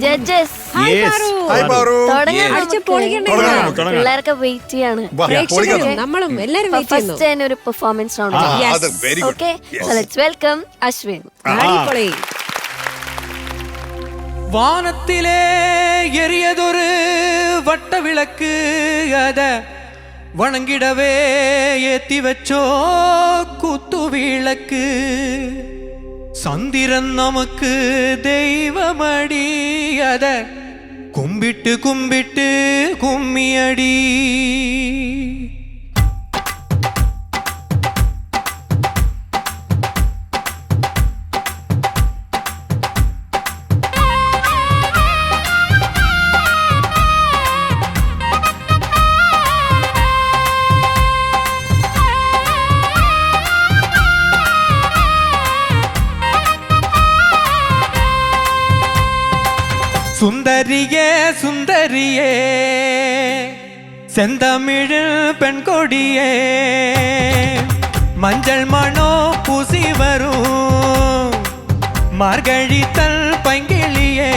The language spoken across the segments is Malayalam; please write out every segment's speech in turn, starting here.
ജഡ്ജസ് പിള്ളേരൊക്കെ വെയിറ്റ് ചെയ്യാണ്. നമ്മളും എല്ലാരും ഫസ്റ്റ് തന്നെ ഒരു performance round. Okay, let's welcome Ashwin. வானத்திலே எரியதொரு வட்ட விளக்கு, அத வணங்கிடவே ஏத்தி வச்சோ குத்து விளக்கு. சந்திரன் நமக்கு தெய்வமடி, அத கும்பிட்டு கும்பிட்டு கும்மியடி. சுந்தரியே சுந்தரியே செந்தமிழில் பெண் கொடியே, மஞ்சள் மணோ பூசி வரும் மார்கழி தல் பைங்கிளியே.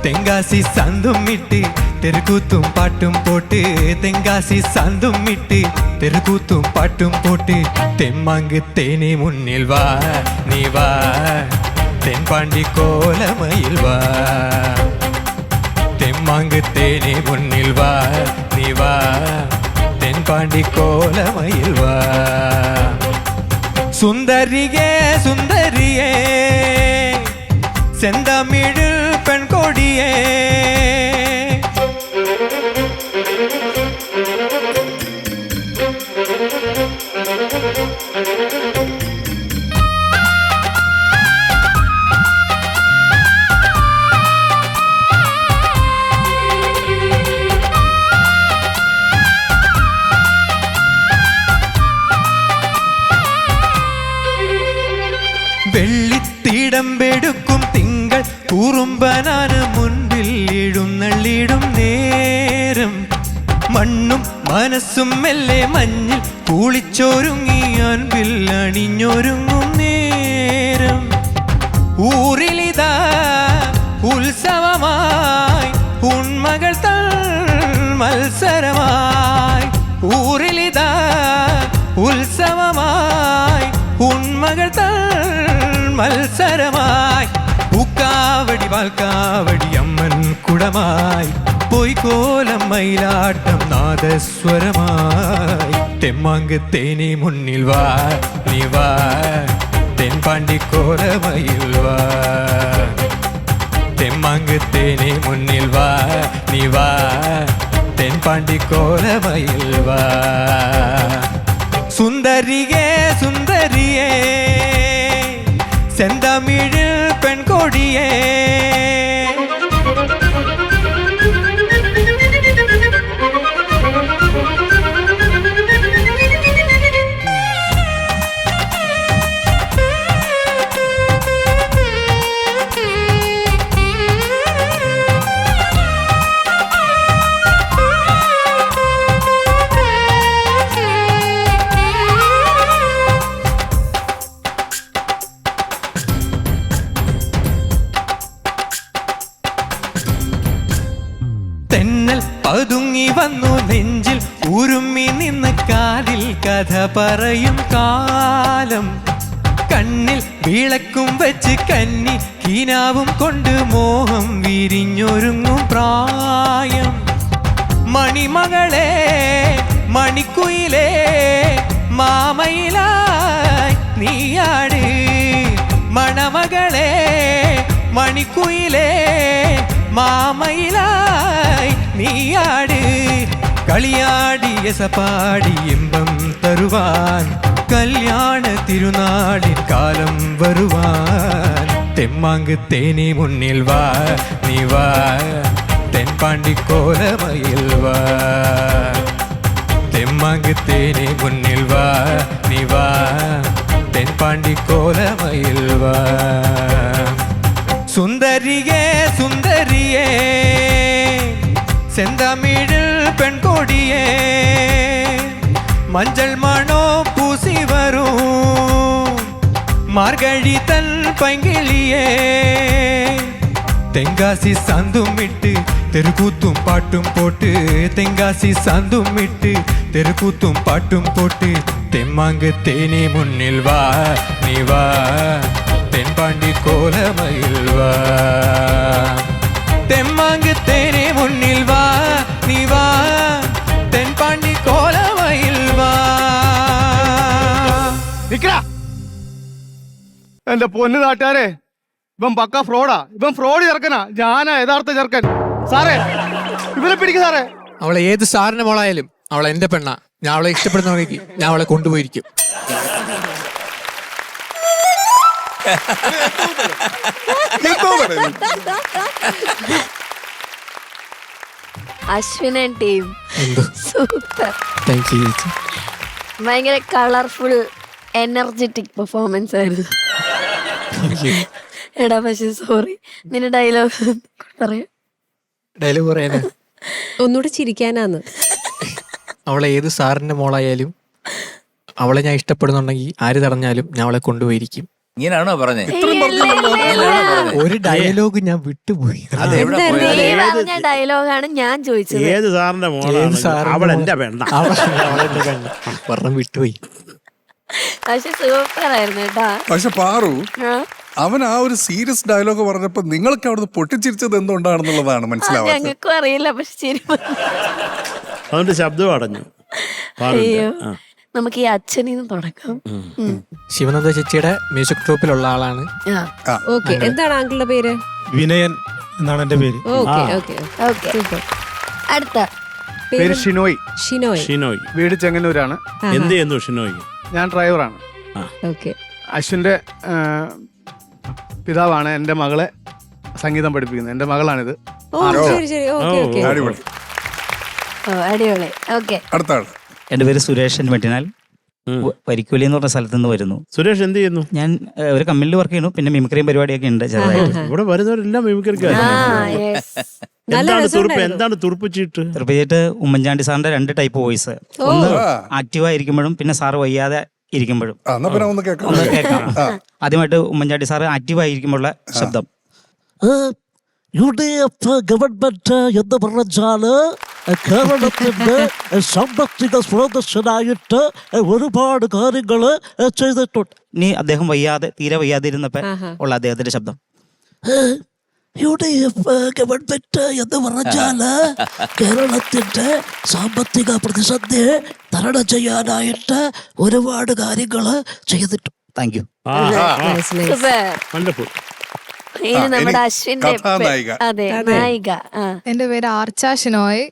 தெங்காசி சந்தும் இட்டு தெருக்கூத்தும் பாட்டும் போட்டு, தெங்காசி சந்தும் இட்டு தெருக்கூத்தும் பாட்டும் போட்டு, தெம்மாங்கு தேனி முன்னில் வா நீ வா, தென்பாண்டி கோலமயில் வா. தெம்மாங்கு தேனி முன்னில் வா நீ வா, தென்பாண்டி கோலமயில் வா. சுந்தரியே சுந்தரியே செந்தமிழில் பெண் கொடியே. വെള്ളിത്തിടമ്പെടുക്കും തിങ്കൾ കുറുമ്പനാണ് മുൻപിൽ എഴുന്നള്ളിടും നേരം. മണ്ണും മനസ്സും മെല്ലെ മഞ്ഞിൽ കുളിച്ചൊരുങ്ങി അൻപിൽ അണിഞ്ഞൊരുങ്ങും നേരം. ഊരിലിതാ ഉത്സവമായി ഉന്മകൾ തൻ മത്സരമായി. ഊരിലിതാ ഉത്സവമായി ഉന്മകൾ തൻ മത്സരമായി. പൂക്കാവടി വാൽക്കാവടി അമ്മൻ കുടമായി, പൊയ്ക്കോലം മയിലാട്ടം നാദസ്വരമായി. തെമ്മാങ്ക് തേനി മുന്നിൽ വാ നീ വാ, തെൻപാണ്ടി കോലമയിൽ വാ. തെമ്മാങ്ക് തേനി മുന്നിൽ വാ നീ വാ, തെൻപാണ്ടി കോലമയിൽ വാ. സുന്ദരിയേ സുന്ദരിയേ செந்தமிழில் பெண் கொடியே. തെന്നൽ പതുങ്ങി വന്നു നെഞ്ചിൽ ഉരുമ്മി നിന്ന് കാതിൽ കഥ പറയും കാലം. കണ്ണിൽ വിളക്കും വെച്ച് കന്നി കീനാവും കൊണ്ട് മോഹം വിരിഞ്ഞൊരുങ്ങും പ്രായം. മണിമകളെ മണിക്കുയിലേ മാമയിലായി നീയാട്. മണമകളെ മണിക്കുയിലേ മാമയിലായി നീയാട്. കളിയാടിയ സപാടി ഇമ്പം തരുവാൻ, കല്യാണ തിരുനാളിൻ കാലം വരുവാൻ. തെമ്മാങ്ക് തേനി മുന്നിൽ വാ നീ വാ, തെൻപാണ്ടി കോലമയിൽ വാ. തെമ്മാങ്ക് തേനി മുന്നിൽ വാ നീ വാ, തെൻപാണ്ടി കോലമയിൽ വാ. സുന്ദരിയേ സുന്ദരിയേ செந்தமிழில் பெண் கொடியே, மஞ்சள் மணோ பூசி வரும் மார்கழி தன் பைங்கிளியே. തെങ്കാശി സാന്തും വിട്ട് തെരുകൂത്തും പാട്ടും പോട്ട് തെങ്കാശി സാന്തും വിട്ട് തെരുകൂത്തും പാട്ടും പോട്ട് തെമ്മാങ്ക് തേനി മുന്നിൽ വാ നീ വാ തെൻപാണ്ടി കോലമയിൽ വാ തെമ്മാങ്ക് തേനി മുന്നിൽ വാ നീ വാ തെൻപാണ്ടി കോലമയിൽ വാ. നിക്കടാ എന്റെ പൊന്നു നാട്ടുകാരെ, ഇവൻ പക്ക ഫ്രോഡാ. ഇവൻ ഫ്രോഡ് ചെറുക്കനാ, ഞാനാ യഥാർത്ഥ ചെറുക്കൻ. സാറേ ഇവനെ പിടിക്കും സാറേ. അവളെ ഏത് സാറിന്റെ മോളായാലും അവളെ എന്റെ പെണ്ണാ. ഞാൻ അവളെ ഇഷ്ടപ്പെടുന്ന ഞാൻ അവളെ കൊണ്ടുപോയിരിക്കും. Ashwin and team super. Thank you ചേച്ചി. ഭയങ്കര കളർഫുൾ എനർജറ്റിക് പെർഫോമൻസ് ആയിരുന്നു. എടാ പക്ഷെ സോറി, നിന്റെ ഡയലോഗ് പറയാ. ഡയലോഗ് പറയാനാ? ഒന്നുകൂടെ ചിരിക്കാനാന്ന്. അവളെ ഏത് സാറിന്റെ മോളായാലും അവളെ ഞാൻ ഇഷ്ടപ്പെടുന്നുണ്ടെങ്കിൽ ആര് തടഞ്ഞാലും ഞാൻ അവളെ കൊണ്ടുപോയിരിക്കും. ഇങ്ങനെയാണോ പറഞ്ഞേ? ഒരു ഡയലോഗ് ഞാൻ വിട്ടുപോയി. പറഞ്ഞ ഡയലോഗാണ് ഞാൻ ചോദിച്ചത്. ഏത് സാറിന്റെ മോളാണ്? അവൾ എന്റെ പെണ്ണ. അവളെന്റെ പെണ്ണ പറഞ്ഞ വിട്ടുപോയി. പക്ഷെ സൂപ്പർ ആയിരുന്നു കേട്ടാ. പക്ഷെ പാറു, അവൻ ആ ഒരു സീരിയസ് ഡയലോഗ് പറഞ്ഞപ്പോ നിങ്ങൾക്ക് അവിടുന്ന് പൊട്ടിച്ചിരിച്ചത് എന്തുകൊണ്ടാണെന്നുള്ളതാണ് മനസ്സിലാവാത്തത്. ഞങ്ങൾക്കും അറിയില്ല, പക്ഷെ ശരി. അതുകൊണ്ട് ശബ്ദം അടഞ്ഞു. അയ്യോ, നമുക്ക് ഈ അച്ഛനിന്ന് തുടക്കം. ശിവനന്ദ ചേച്ചിയുടെ മ്യൂസിക് ട്രൂപ്പിലുള്ള ആളാണ്. ഓക്കെ, എന്താണ് അങ്കിളുടെ പേര്? വിനയൻ എന്നാണ് എന്റെ പേര്. Okay okay okay, super. അടുത്ത പേര് ഷിനോയ്. ഷിനോയ്. ഷിനോയ്. വീട് ചെങ്ങന്നൂരാണ്. എന്ത് ചെയ്യുന്നു ഷിനോയ്? ഞാൻ ഡ്രൈവറാണ്. ഓക്കെ. അശ്വിന്റെ പിതാവാണ് എന്റെ മകളെ സംഗീതം പഠിപ്പിക്കുന്നത്. എന്റെ മകളാണിത്. ഓ ശരി ശരി. Okay okay. അടിപൊളി. അടിപൊളി. ഓക്കെ, അടുത്ത ആള്. എൻ്റെ പേര് സുരേഷൻ വെട്ടിനാൽ. പരിക്കൂലി എന്ന് പറഞ്ഞ സ്ഥലത്ത് നിന്ന് വരുന്നു. സുരേഷ് എന്ത് ചെയ്യുന്നു? ഞാൻ ഒരു കമ്പനിയിൽ വർക്ക് ചെയ്യുന്നു. പിന്നെ മിമിക്രിയും പരിപാടിയൊക്കെ ഉണ്ട് ചെറുതായിട്ട്. ഇവിടെ വരുന്നവരെല്ലാം മിമിക്രിക്കാരാണ്. എന്താണ് തുറുപ്പ് ചീട്ട്? ചെറുപ്പമായിട്ട് ഉമ്മൻചാണ്ടി സാറിന്റെ 2 ടൈപ്പ് വോയിസ്. ഒന്ന് ആക്റ്റീവായിരിക്കുമ്പോഴും പിന്നെ സാറ് വയ്യാതെ ഇരിക്കുമ്പോഴും. ഒന്ന് കേൾക്കാം. ആദ്യമായിട്ട് ഉമ്മൻചാണ്ടി സാറ് ആക്റ്റീവായിരിക്കുമ്പോഴുള്ള ശബ്ദം. UDF ഗവൺമെന്റ് എന്ന് പറഞ്ഞാല് കേരളത്തിന്റെ സാമ്പത്തിക സ്രോതസ്സിനായിട്ട് ഒരുപാട് കാര്യങ്ങള് ചെയ്തിട്ടുണ്ട്. ഇനി അദ്ദേഹം തീരെ വയ്യാതെ ഇരുന്നപ്പോ ഉള്ള അദ്ദേഹത്തിന്റെ ശബ്ദം. UDF ഗവൺമെന്റ് എന്ന് പറഞ്ഞാല് കേരളത്തിന്റെ സാമ്പത്തിക പ്രതിസന്ധിയെ തരണം ചെയ്യാനായിട്ട് ഒരുപാട് കാര്യങ്ങള് ചെയ്തിട്ടുണ്ട്. Thank you. സൂപ്പർ. ഇനി നമ്മുടെ അശ്വിന്റെ അതെ നായിക. എന്റെ പേര് ആർച്ച ഷിനോയ്.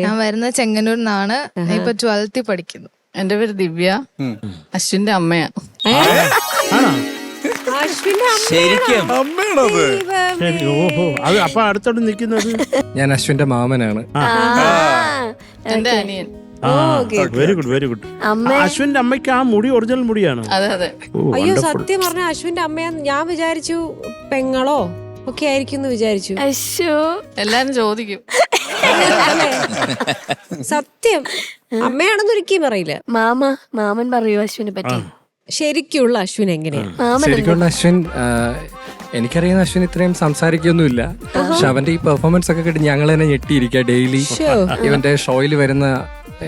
ഞാൻ വരുന്ന ചെങ്ങന്നൂരിന്നാണ്. ഇപ്പൊ 12th പഠിക്കുന്നു. എന്റെ പേര് ദിവ്യ. അശ്വിന്റെ അമ്മയാ. ശരിക്കും ഓഹോ, അത് അപ്പൊ അടുത്തോട്ട് നിൽക്കുന്നത്. ഞാൻ അശ്വിന്റെ മാമനാണ്. എന്റെ അനിയൻ. Very good, very good. അശ്വിന്റെ അമ്മയ്ക്ക് ആ മുടി ഒറിജിനൽ മുടിയാണ്. അതെ അതെ. അയ്യോ, സത്യം പറഞ്ഞ അശ്വിന്റെ അമ്മയാന്ന് ഞാൻ വിചാരിച്ചു. പെങ്ങളോ ഒക്കെ ആയിരിക്കും എന്ന് വിചാരിച്ചു. എല്ലാരും ചോദിക്കും. സത്യം അമ്മയാണെന്ന് ഒരിക്കലും പറയില്ല. മാമൻ പറയൂ അശ്വിനെ പറ്റി. ശരിക്കുള്ള അശ്വിൻ എങ്ങനെയാ? ശരിക്കുള്ള അശ്വിൻ, എനിക്കറിയുന്ന അശ്വിൻ ഇത്രയും സംസാരിക്കൊന്നുമില്ല. പക്ഷെ അവന്റെ ഈ പെർഫോമൻസ് ഒക്കെ കേട്ട് ഞങ്ങൾ തന്നെ ഞെട്ടിയിരിക്കുക. ഡെയിലി ഇവന്റെ ഷോയിൽ വരുന്ന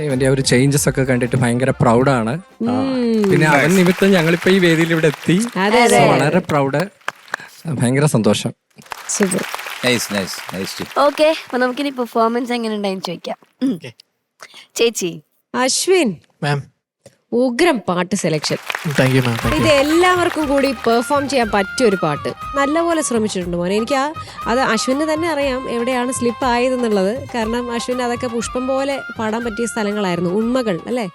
ഇവന്റെ ആ ഒരു ചേഞ്ചസ് ഒക്കെ കണ്ടിട്ട് ഭയങ്കര പ്രൗഡാണ്. പിന്നെ അവൻ നിമിത്തം ഞങ്ങളിപ്പോ ഈ വേദിയിൽ ഇവിടെ എത്തി. വളരെ പ്രൗഡ്, ഭയങ്കര സന്തോഷം. ഓക്കെ, അപ്പൊ നമുക്കിനി പെർഫോമൻസ് എങ്ങനെ ഉണ്ടായെന്ന് ചോദിക്കാം. ചേച്ചി. അശ്വിൻ മാം, ഉഗ്രം പാട്ട് സെലക്ഷൻ. ഇത് എല്ലാവർക്കും കൂടി പെർഫോം ചെയ്യാൻ പറ്റിയ ഒരു പാട്ട്. നല്ലപോലെ ശ്രമിച്ചിട്ടുണ്ട് മോനെ. എനിക്ക് അത് അശ്വിന് തന്നെ അറിയാം എവിടെയാണ് സ്ലിപ്പ് ആയതെന്നുള്ളത്. കാരണം അശ്വിന് അതൊക്കെ പുഷ്പം പോലെ പാടാൻ പറ്റിയ സ്ഥലങ്ങളായിരുന്നു. ഉണ്മകൾ അല്ലേ?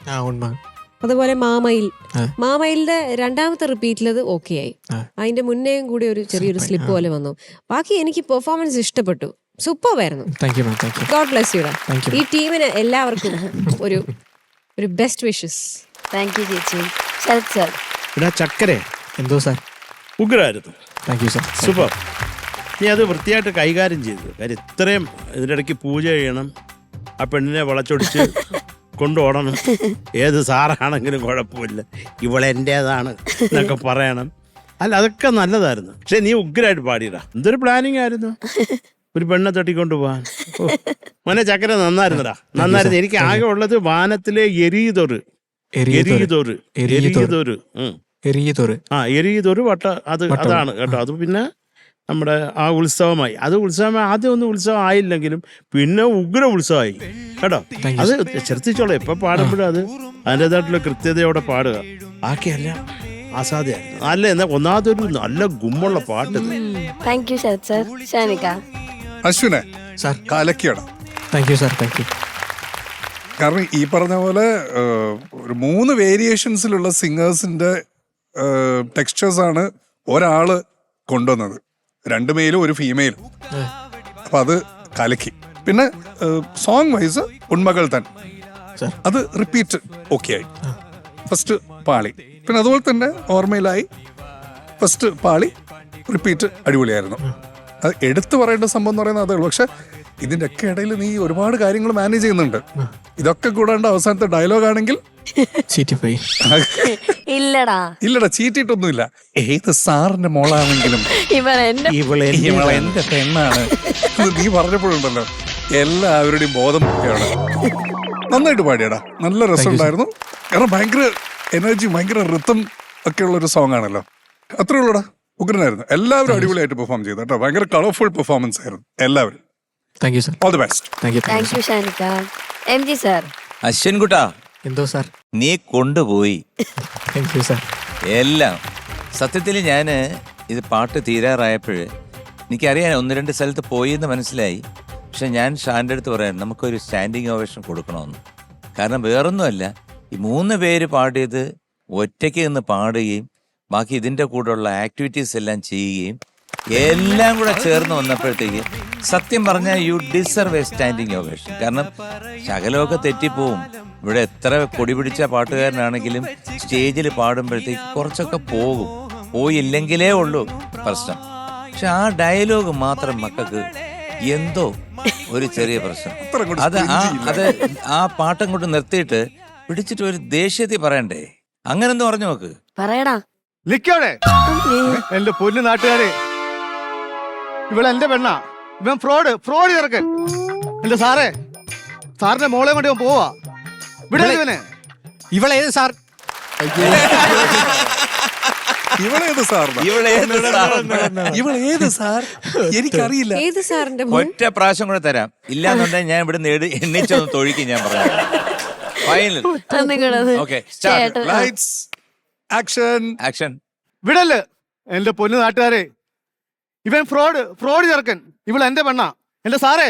അതുപോലെ മാമയിലിന്റെ 2ാമത്തെ റിപ്പീറ്റിൽ അത് ഓക്കെ ആയി. അതിന്റെ മുന്നേയും കൂടി ഒരു ചെറിയൊരു സ്ലിപ്പ് പോലെ വന്നു. ബാക്കി എനിക്ക് പെർഫോമൻസ് ഇഷ്ടപ്പെട്ടു. സൂപ്പർ ആയിരുന്നു. God bless you. ഈ ടീമിന് എല്ലാവർക്കും ഒരു ബെസ്റ്റ് വിഷസ്. താങ്ക് യു ചേച്ചി. ശരത് സർ. ചക്കരെ എന്തോ സാർ? ഉഗ്രായിരുന്നു. Thank you sir. സൂപ്പർ. നീ അത് വൃത്തിയായിട്ട് കൈകാര്യം ചെയ്തു. കാര്യം ഇത്രയും ഇതിൻ്റെ ഇടയ്ക്ക് പൂജ ചെയ്യണം, ആ പെണ്ണിനെ വളച്ചൊടിച്ച് കൊണ്ടുപോടണം, ഏത് സാറാണെങ്കിലും കുഴപ്പമില്ല, ഇവളെൻ്റേതാണ് എന്നൊക്കെ പറയണം. അല്ല അതൊക്കെ നല്ലതായിരുന്നു. പക്ഷെ നീ ഉഗ്രായിട്ട് പാടിയടാ. എന്തൊരു പ്ലാനിങ് ആയിരുന്നു ഒരു പെണ്ണെ തട്ടിക്കൊണ്ട് പോവാൻ. മോനെ ചക്കര നന്നായിരുന്നടാ, നന്നായിരുന്നു. എനിക്ക് ആകെ ഉള്ളത് വാനത്തിലെ എരിയതൊരു വട്ട, അതാണ് കേട്ടോ. അത് പിന്നെ നമ്മുടെ ആ ഉത്സവമായി. ആദ്യം ഒന്നും ഉത്സവം ആയില്ലെങ്കിലും പിന്നെ ഉഗ്ര ഉത്സവമായി കേട്ടോ. അത് ശ്രദ്ധിച്ചോളാം, എപ്പൊ പാടുമ്പോഴും അത് അതിൻ്റെതായിട്ടുള്ള കൃത്യതയോടെ പാടുക. ബാക്കിയല്ല അസാധ്യമായിരുന്നു. നല്ല എന്നാ ഒന്നാമതൊരു നല്ല ഗുമ്മുള്ള പാട്ട്. Thank you sir. ഷാനിക്ക. അശ്വിനെ സാർ കലക്കിയടാ. Thank you sir, thank you. കാരണം ഈ പറഞ്ഞ പോലെ ഒരു 3 വേരിയേഷൻസിലുള്ള സിംഗേഴ്സിന്റെ ടെക്സ്ചേഴ്സാണ് ഒരാള് കൊണ്ടുവന്നത്. 2 മെയിലും 1 ഫീമെയിലും. അപ്പൊ അത് കലക്കി. പിന്നെ സോങ് വൈസ് ഉണ്മകൾ തൻ അത് റിപ്പീറ്റ് ഓക്കെ ആയി. ഫസ്റ്റ് പാളി, പിന്നെ അതുപോലെ തന്നെ ഓർമ്മയിലായി. ഫസ്റ്റ് പാളി, റിപ്പീറ്റ് അടിപൊളിയായിരുന്നു. അത് എടുത്തു പറയേണ്ട സംഭവം എന്ന് പറയുന്നത് അതേ ഉള്ളൂ. പക്ഷെ ഇതിന്റെ ഒക്കെ ഇടയിൽ നീ ഒരുപാട് കാര്യങ്ങൾ മാനേജ് ചെയ്യുന്നുണ്ട്. ഇതൊക്കെ കൂടാണ്ട് അവസാനത്തെ ഡയലോഗ് ആണെങ്കിൽ ഇല്ലടാ, ചീറ്റിട്ടൊന്നുമില്ല. ഏത് സാറിന്റെ മോളാണെങ്കിലും ഇവളെ എന്റെ പെണ്ണാണ് നീ പറഞ്ഞപ്പോഴുണ്ടല്ലോ എല്ലാവരുടെയും ബോധം മുഖ്യമാണ്. നന്നായിട്ട് പാടിയടാ, നല്ല രസമുണ്ടായിരുന്നു. കാരണം ഭയങ്കര എനർജി, ഭയങ്കര റിത്തം ഒക്കെ ഉള്ള ഒരു സോങ് ആണല്ലോ. അത്രേ ഉള്ളൂടാ, ഉഗ്രനായിരുന്നു. എല്ലാവരും അടിപൊളിയായിട്ട് പെർഫോം ചെയ്തു കേട്ടോ. ഭയങ്കര കളർഫുൾ പെർഫോമൻസ് ആയിരുന്നു എല്ലാവരും. Thank you sir. All the best. Thank you ഷാനിക്ക. MG sir. അശ്വിൻ കുട്ടാ, എന്തോ സാർ? നീ കൊണ്ടുപോയി താങ്ക് യു സാർ. എല്ലാം. സത്യത്തിൽ ഞാൻ ഇത് പാട്ട് തീരാറായപ്പോൾ എനിക്കറിയാൻ 1-2 സ്ഥലത്ത് പോയി എന്ന് മനസ്സിലായി. പക്ഷെ ഞാൻ ഷാൻ്റെ അടുത്ത് പറയാൻ നമുക്കൊരു സ്റ്റാൻഡിങ് ഓവേഷൻ കൊടുക്കണമെന്ന്. കാരണം വേറൊന്നുമല്ല, ഈ 3 പേര് പാടിയത് ഒറ്റയ്ക്ക് നിന്ന് പാടുകയും ബാക്കി ഇതിൻ്റെ കൂടെയുള്ള ആക്ടിവിറ്റീസ് എല്ലാം ചെയ്യുകയും എല്ലാം കൂടെ ചേർന്ന് വന്നപ്പോഴത്തേക്ക് സത്യം പറഞ്ഞാൽ U deserve A standing ovation. കാരണം ശകലമൊക്കെ തെറ്റിപ്പോവും. ഇവിടെ എത്ര കൊടി പിടിച്ച പാട്ടുകാരനാണെങ്കിലും സ്റ്റേജിൽ പാടുമ്പോഴത്തേക്ക് കുറച്ചൊക്കെ പോയില്ലെങ്കിലേ ഉള്ളൂ പ്രശ്നം. പക്ഷെ ആ ഡയലോഗ് മാത്രം മക്കൾക്ക് എന്തോ ഒരു ചെറിയ പ്രശ്നം. അത് ആ പാട്ടം കൊണ്ട് നിർത്തിയിട്ട് പിടിച്ചിട്ട് ഒരു ദേഷ്യത്തിൽ പറയണ്ടേ? അങ്ങനെന്ന് പറഞ്ഞു നോക്ക്. പറയടാ. നിക്കോടെ എന്റെ പൊന്നു നാട്ടുകാരെ, ഇവളെ എന്റെ പെണ്ണാ. ഇവൻ ഫ്രോഡ് ചേർക്കൻ. എന്റെ സാറിന്റെ മോളെ കൊണ്ട് ഇവൻ പോവാ. ഇവനെ ഇവളേത് സാർ? ഇവളേത് സാർ? എനിക്കറിയില്ല. ഏത് സാറിന്റെ ഒറ്റ പ്രാവശ്യം കൂടെ തരാം. ഇല്ലാന്നുണ്ടെങ്കിൽ ഞാൻ ഇവിടെ എണ്ണിച്ചൊന്ന് തൊഴിക്കും. ഞാൻ പറയാം. ഫൈനൽ. Okay, action. വിടല് എന്റെ പൊന്നു നാട്ടുകാരെ, ഇവൻ ഫ്രോഡ് ചേർക്കൻ. ഇവളെ എന്റെ പെണ്ണാ. എന്റെ സാറേ,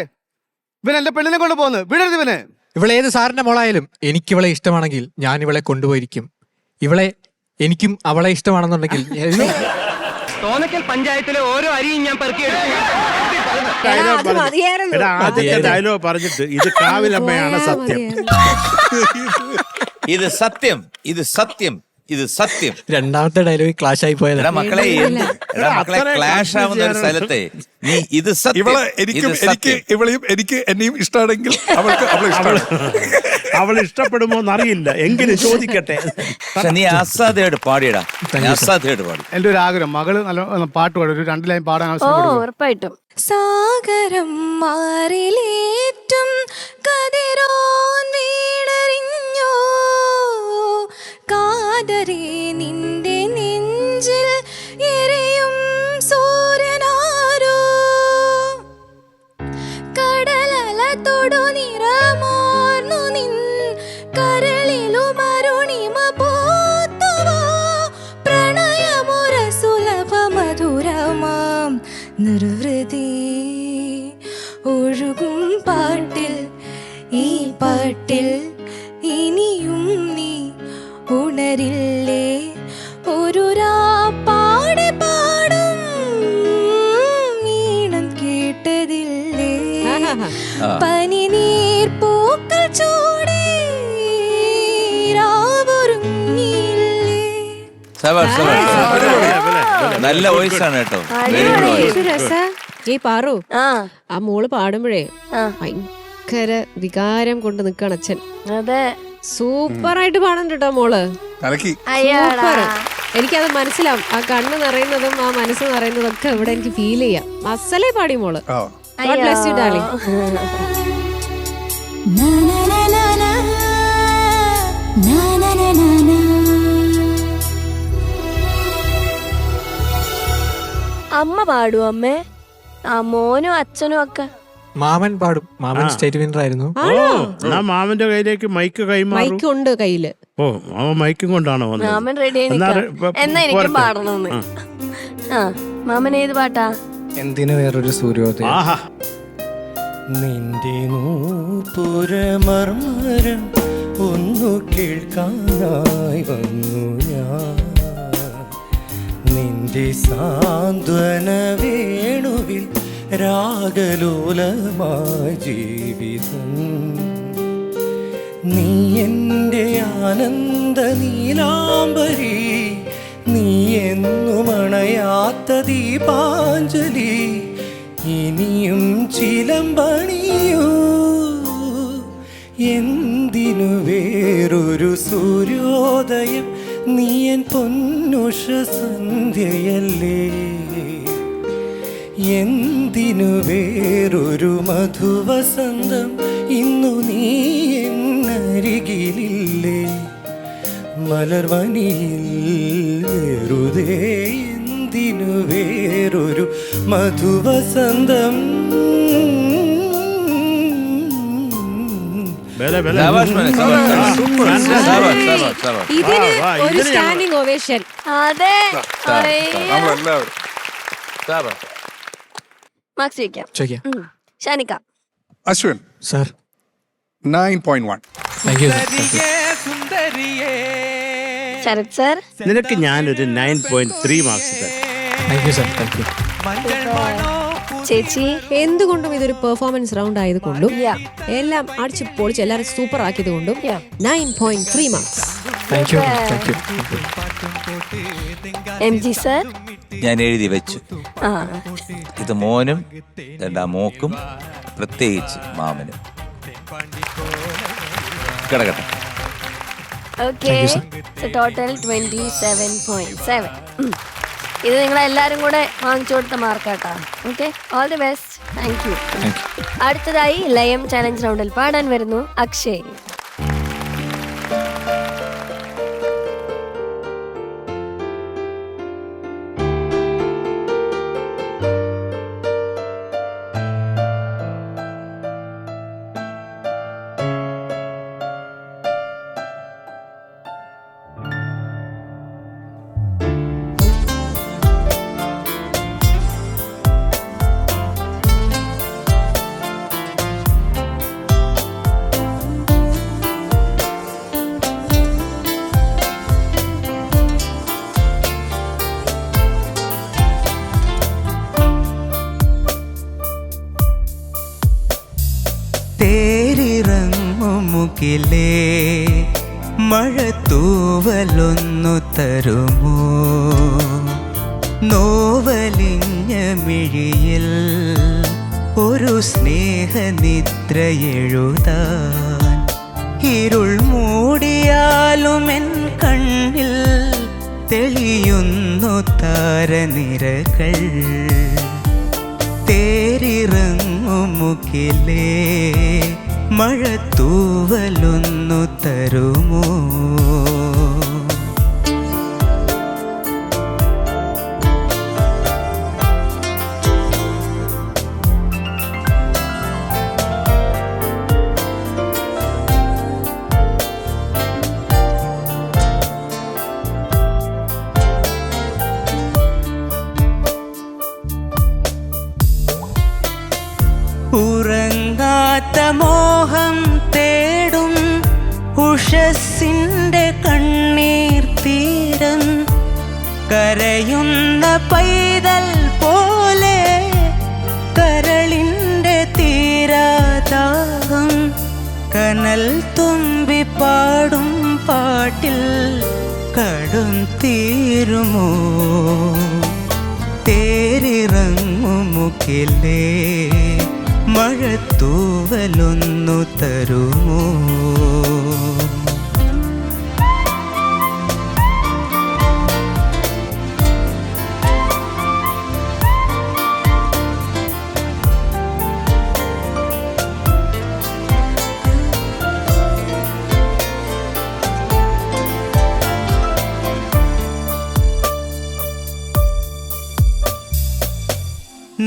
ഇവൻ എന്റെ പെണ്ണിനെ കൊണ്ട് പോകുന്നു. വിടരുത് ഇവനെ. ഇവളേത് സാറിന്റെ മോളായാലും എനിക്കിവളെ ഇഷ്ടമാണെങ്കിൽ ഞാൻ ഇവളെ കൊണ്ടുപോയിരിക്കും. എനിക്കും അവളെ ഇഷ്ടമാണെന്നുണ്ടെങ്കിൽ തോന്നക്കൽ പഞ്ചായത്തിലെ ഓരോ അരിയും ഞാൻ ഡയലോഗ് പറഞ്ഞിട്ട് ഇത് കാവിലമ്മയാണ് സത്യം. ഇത് സത്യം, ഇത് സത്യം, ഇത് സത്യം. രണ്ടാമത്തെ ഡയലോഗ് ക്ലാഷ് ആയി പോയത്. മക്കളെ ക്ലാഷ് ആവുന്ന ഒരു സ്ഥലത്തെ നീ ഇത് സത്യം, എനിക്ക് എന്നെയും ഇഷ്ടമാണെങ്കിൽ അവൾ ഇഷ്ടപ്പെടുമോ എന്നറിയില്ല, എങ്കിലും ചോദിക്കട്ടെ. പക്ഷെ നീ അസാധ്യമായിട്ട് പാടിയടാ, അസാധ്യമായിട്ട് പാടി. എന്റെ ഒരു ആഗ്രഹം, മകള് നല്ല പാട്ട് പാടും. ഒരു 2 ലൈൻ പാടാൻ ഉറപ്പായിട്ടും. സാഗരം മാറിലേറ്റും കതിരോൻ വീടറിഞ്ഞോ, കാതരേ നിന്റെ നെഞ്ചിൽ എരിയും സൂര്യനാരോ, കടലല തൊടു നിറമാർന്നു നിൻ കരളിലുമരുണിമ പോത്തുവോ, പ്രണയമുര സുലഭ മധുരമാം നിർവൃതി ഒഴുകും പാട്ടിൽ, ഈ പാട്ടിൽ ഇനിയും നീ ഉണരില്ലേ, ഒരു പാടി പാടും ഈണം കേട്ടതില്ലേ, പനിനീർ പൂക്കൾ ചൂടി രാവൊരുങ്ങിയില്ലേ. നല്ല വോയിസ് ആണ് കേട്ടോ. ഈ പാറു, ആ മോള് പാടുമ്പോഴേ ഭയങ്കര വികാരം കൊണ്ട് നിക്കാണ് അച്ഛൻ. അതെ, സൂപ്പർ ആയിട്ട് പാടുന്നുണ്ട് കേട്ടോ മോള്. കലക്കി. സൂപ്പർ. എനിക്കത് മനസ്സിലാവും. ആ കണ്ണ് നിറയുന്നതും ആ മനസ്സ് നിറയുന്നതും ഒക്കെ ഇവിടെ എനിക്ക് ഫീൽ ചെയ്യാം. അസലേ പാടി മോള്. God bless you, darling. അമ്മ പാടും അമ്മേ? ആ മോനും അച്ഛനും ഒക്കെ മാമൻ പാടും. മാമൻ സ്റ്റേറ്റ് വിന്നർ ആയിരുന്നു. എന്നാ മാമന്റെ കയ്യിലേക്ക് മൈക്ക് കൈമാറും. മൈക്ക് ഉണ്ട് കയ്യില്. ഓ മാമൻ മൈക്കും കൊണ്ടാണോ വന്നത്? മാമൻ റെഡി ആയി എന്നാ എനിക്കും പാടണമെന്ന്. ആ മാമൻ ഏത് പാട്ടാ? എന്തിനു വേറൊരു സൂര്യോദയം. ആഹാ, നിന്റെ നൂപുരമർമരം ഒന്നു കേൾക്കാനായി വന്നു ഞാൻ. നിന്റെ സാന്ത്വന വേണുവിൽ രാഗലോലമായി ജീവിതം. നീ എൻ്റെ ആനന്ദ നീലാംബരി, നീ എന്നും അണയാത്ത ദീപാഞ്ജലി. ഇനിയും ചിലമ്പണിയൂ, എന്തിനു വേറൊരു സൂര്യോദയം. നീ എൻ പൊന്നുഷ സന്ധ്യയല്ലേ. എന്തിനു വേറൊരു മധുവസന്തം. ഇന്നു നീ എന്നരികിലില്ലേ. മലർവനിയിൽ വെറുതെ എന്തിനു വേറൊരു മധുവസന്തം. ഇതിന് ഒരു സ്റ്റാൻഡിംഗ് ഒവേഷൻ. അതെ മാർക്സ് ചോദിക്കാം. ഷാനിക്ക. Ashwin sir 9.1. Thank you. Sarath sir. നിനക്ക് ഞാനൊരു 9.3 മാർക്സ് തരാം. Thank you sir. Thank you. ചേച്ചി. എന്തുകൊണ്ടും ഇതൊരു പെർഫോമൻസ് റൗണ്ട് ആയതുകൊണ്ടും എല്ലാം അടിച്ചു പൊളിച്ച് എല്ലാവരും സൂപ്പർ ആക്കിയത് കൊണ്ടും 9.3 marks. Thank you. Thank you. MG sir. ഞാൻ എഴുതി വെച്ചു. ഇത് മോനും രണ്ടാം മോക്കും പ്രത്യേകിച്ച് മാമനും കിടക്കട്ടെ. Okay, total 27.7. ഇത് നിങ്ങളെല്ലാരും കൂടെ വാങ്ങിച്ചു കൊടുത്ത മാർക്കാട്ടാ. Okay, all the best. Thank you. അടുത്തതായി ലയം ചാലഞ്ച് റൗണ്ടിൽ പാടാൻ വരുന്നു അക്ഷയ്. മുകിലേ മഴത്തൂവലൊന്നു തരുമോ. നോവലിഞ്ഞ മിഴിയിൽ ഒരു സ്നേഹനിദ്രയെഴുതാൻ. ഇരുൾ മൂടിയാലും എൻ കണ്ണിൽ തെളിയുന്നു താരനിരകൾ. തേരിറങ്ങും മുകിലേ മഴത്തൂവലൊന്നു തരുമോ. ഉറങ്ങാത്ത മോഹം തേടും ഉഷസ്സിന്റെ കണ്ണീർ തീരം. കരയുന്ന പൈതൽ പോലെ കരളിന്റെ തീരാദാഹം. കനൽ തുമ്പി പാടും പാട്ടിൽ കടും തീരുമോ. തേരിറങ്ങും മുകിലേ മഴത്തൂവലൊന്നു തരുമോ.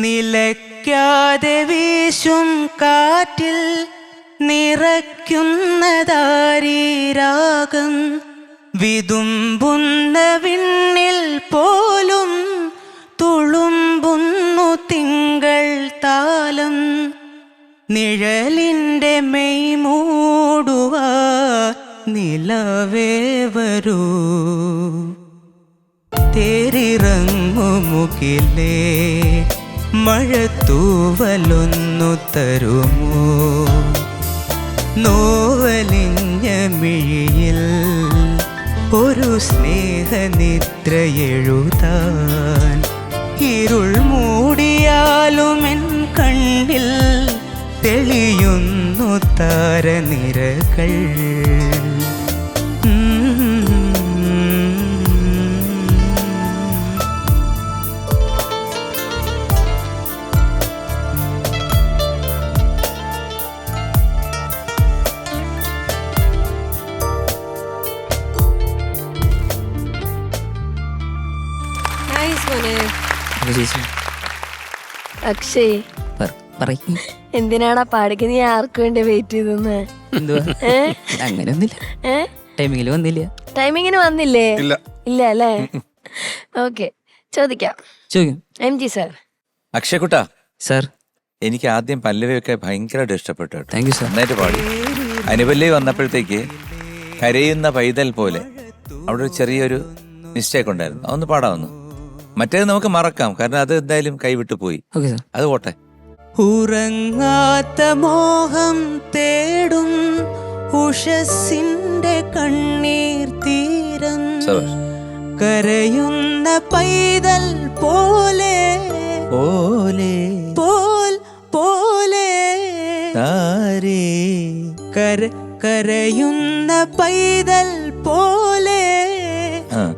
നിലയ്ക്കാതെ വീശും കാറ്റിൽ നിറയ്ക്കുന്നതാരീരാഗം വിതുമ്പുന്ന വിണ്ണിൽ പോലും തുളുമ്പുന്നു തിങ്കൾ താലം നിഴലിൻ്റെ മെയ് മൂടുവാ നിലവേ വരൂ തേരിറങ്ങുമുകിലേ മഴത്തൂവലൊന്നു തരുമോ നോവലിഞ്ഞ മിഴിയിൽ ഒരു സ്നേഹനിദ്രയെഴുതാൻ ഇരുൾ മൂടിയാലും എൻ കണ്ണിൽ തെളിയുന്നു താരനിരകൾ അക്ഷയ്, എന്തിനാടാ പാടിക്ക്? നീ ആർക്ക് വേണ്ടി വെയിറ്റ് ചെയ്തെന്ന്? അങ്ങനെയൊന്നുമില്ല, ടൈമിങ്ങിൽ വന്നില്ല. ടൈമിങ്ങിന് വന്നില്ലേ? ഇല്ല അല്ലേ? ഓക്കെ, ചോദിക്കാം. MG sir. അക്ഷയക്കുട്ടാ സാർ, എനിക്ക് ആദ്യം പല്ലവിയൊക്കെ ഭയങ്കരമായിട്ട് ഇഷ്ടപ്പെട്ടു കേട്ടോ. Thank you sir. നന്നായിട്ട് പാടി. അനുപല്ലവി വന്നപ്പോഴത്തേക്ക് കരയുന്ന പൈതൽ പോലെ അവിടെ ഒരു ചെറിയൊരു മിസ്റ്റേക്ക് ഉണ്ടായിരുന്നു. അതൊന്ന് പാടാവുന്നു. മറ്റേത് നമുക്ക് മറക്കാം, കാരണം അത് എന്തായാലും കൈവിട്ടു പോയി. അത് പോട്ടെ. ഉറങ്ങാത്ത മോഹം തേടും ഉഷസിന്റെ കണ്ണീർ തീരം കരയുന്ന പൈതൽ പോലെ പോലെ പോലെ കരയുന്ന പൈതൽ പോലെ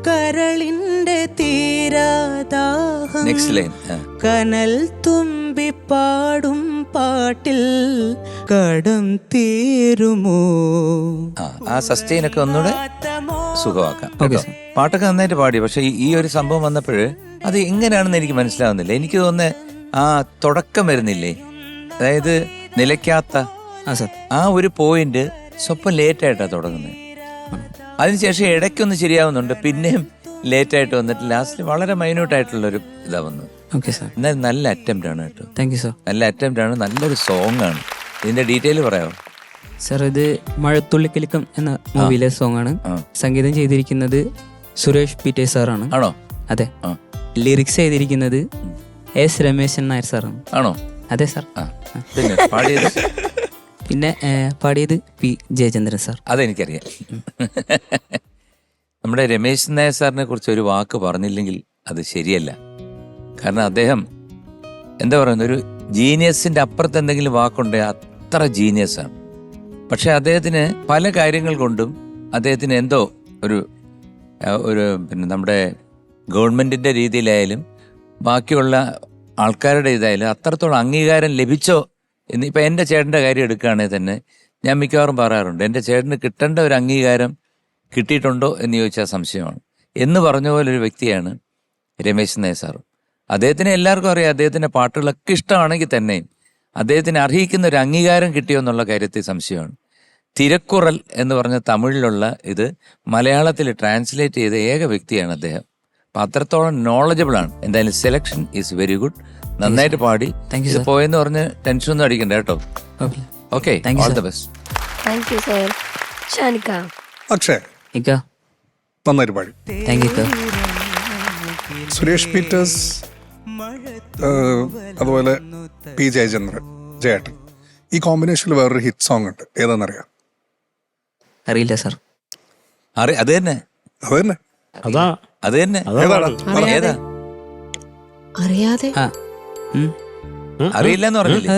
കരളിന്റെ തീരാദാഹം കനൽ തുമ്പി പാടും പാട്ടിൽ കടം തീരുമോ. ആ സസ്റ്റെയിൻ ഒക്കെ ഒന്നുകൂടെ സുഖമാക്കാം. പാട്ടൊക്കെ നന്നായിട്ട് പാടി. പക്ഷെ ഈ ഒരു സംഭവം വന്നപ്പോഴ് അത് എങ്ങനെയാണെന്ന് എനിക്ക് മനസ്സിലാവുന്നില്ല. എനിക്ക് തോന്നുന്നത് ആ തുടക്കം വരുന്നില്ലേ, അതായത് നിലയ്ക്കാത്ത ആ ഒരു പോയിന്റ് സ്വപ്പം ലേറ്റായിട്ടാണ് തുടങ്ങുന്നത്. അതിനുശേഷം ഇടയ്ക്കൊന്ന് ശരിയാവുന്നുണ്ട്, പിന്നെയും ലേറ്റായിട്ട് വന്നിട്ട് ലാസ്റ്റ് വളരെ മൈന്യൂട്ടായിട്ടുള്ളൊരു ഇതാ വന്നത്. എന്നാലും നല്ല അറ്റംപ്റ്റ് ആണ് കേട്ടോ. Thank you sir. നല്ല അറ്റംപ്റ്റ് ആണ്, നല്ലൊരു സോങ് ആണ്. ഇതിന്റെ ഡീറ്റെയിൽ പറയാമോ? സാർ, ഇത് മഴത്തുള്ളിക്കിലുക്കം എന്ന മൂവിയിലെ സോങ് ആണ്. സംഗീതം ചെയ്തിരിക്കുന്നത് സുരേഷ് പീറ്റേ സാറാണ്. ആണോ? അതെ. ലിറിക്സ് ചെയ്തിരിക്കുന്നത് S രമേശൻ നായർ സാറാണ്. ആണോ? അതെ സാർ. പിന്നെ പാടിയത് P ജയചന്ദ്രൻ സാർ. അതെനിക്കറിയാം. നമ്മുടെ രമേശ് നായർ സാറിനെ കുറിച്ച് ഒരു വാക്ക് പറഞ്ഞില്ലെങ്കിൽ അത് ശരിയല്ല. കാരണം അദ്ദേഹം എന്താ പറയുന്നത്, ഒരു ജീനിയസിന്റെ അപ്പുറത്ത് എന്തെങ്കിലും വാക്കുണ്ട്, അത്ര ജീനിയസാണ്. പക്ഷെ അദ്ദേഹത്തിന് പല കാര്യങ്ങൾ കൊണ്ടും അദ്ദേഹത്തിന് എന്തോ ഒരു പിന്നെ നമ്മുടെ ഗവൺമെന്റിന്റെ രീതിയിലായാലും ബാക്കിയുള്ള ആൾക്കാരുടെ ഇതായാലും അത്രത്തോളം അംഗീകാരം ലഭിച്ചോ എന്ന്. ഇപ്പം എൻ്റെ ചേട്ടൻ്റെ കാര്യം എടുക്കുകയാണെങ്കിൽ തന്നെ ഞാൻ മിക്കവാറും പറയാറുണ്ട്, എൻ്റെ ചേട്ടന് കിട്ടേണ്ട ഒരു അംഗീകാരം കിട്ടിയിട്ടുണ്ടോ എന്ന് ചോദിച്ചാൽ സംശയമാണ്. എന്ന് പറഞ്ഞ പോലെ ഒരു വ്യക്തിയാണ് രമേശ് നായർ സാർ. അദ്ദേഹത്തിന് എല്ലാവർക്കും അറിയാം, അദ്ദേഹത്തിൻ്റെ പാട്ടുകളൊക്കെ ഇഷ്ടമാണെങ്കിൽ തന്നെയും അദ്ദേഹത്തിന് അർഹിക്കുന്ന ഒരു അംഗീകാരം കിട്ടിയോ എന്നുള്ള കാര്യത്തിൽ സംശയമാണ്. തിരക്കുറൽ എന്ന് പറഞ്ഞ തമിഴിലുള്ള ഇത് മലയാളത്തിൽ ട്രാൻസ്ലേറ്റ് ചെയ്ത ഏക വ്യക്തിയാണ് അദ്ദേഹം. അപ്പം അത്രത്തോളം നോളജബിൾ ആണ്. എന്തായാലും സെലക്ഷൻ ഈസ് വെരി ഗുഡ്. നന്നായിട്ട് പാടി. ഇത് പോയെന്ന് പറഞ്ഞ് ടെൻഷൻ ഒന്നും അടിക്കണ്ട കേട്ടോ. Okay, all the best. Thank you sir. ഷാനിക്ക. അക്ഷയ് നന്നായിട്ട് പാടി. സുരേഷ് പീറ്റേഴ്സ്, അതുപോലെ P ജയചന്ദ്രൻ, ജയേട്ടൻ, ഈ കോമ്പിനേഷനിൽ വേറൊരു ഹിറ്റ് സോങ് ഉണ്ട്. ഏതാണെന്നറിയാം? അറിയില്ല സാർ. അത് തന്നെ ഏതാ? അറിയാതെ അറിയില്ലെന്ന് പറഞ്ഞില്ലേ?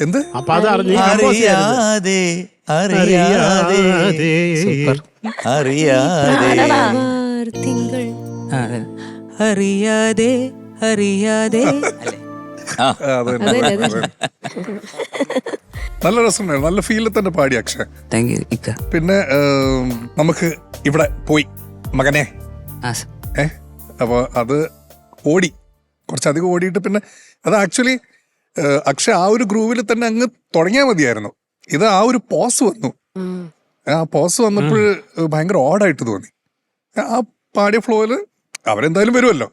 എന്ത്? അറിയാതെ അറിയാതെ നല്ല രസമുണ്ടായിരുന്നു. നല്ല ഫീലിൽ തന്നെ പാടി അക്ഷയ്. Thank you. പിന്നെ നമുക്ക് ഇവിടെ പോയി മകനെ, അപ്പൊ അത് ഓടി കുറച്ചധികം ഓടിയിട്ട് പിന്നെ അത് ആക്ച്വലി അക്ഷയ് ആ ഒരു ഗ്രൂവിൽ തന്നെ അങ്ങ് തുടങ്ങിയാൽ മതിയായിരുന്നു. ഇത് ആ ഒരു പോസ് വന്നു. ആ പോസ് വന്നപ്പോൾ ഭയങ്കര ഓടായിട്ട് തോന്നി. ആ പാടിയ ഫ്ലോയിൽ അവരെന്തായാലും വരുമല്ലോ,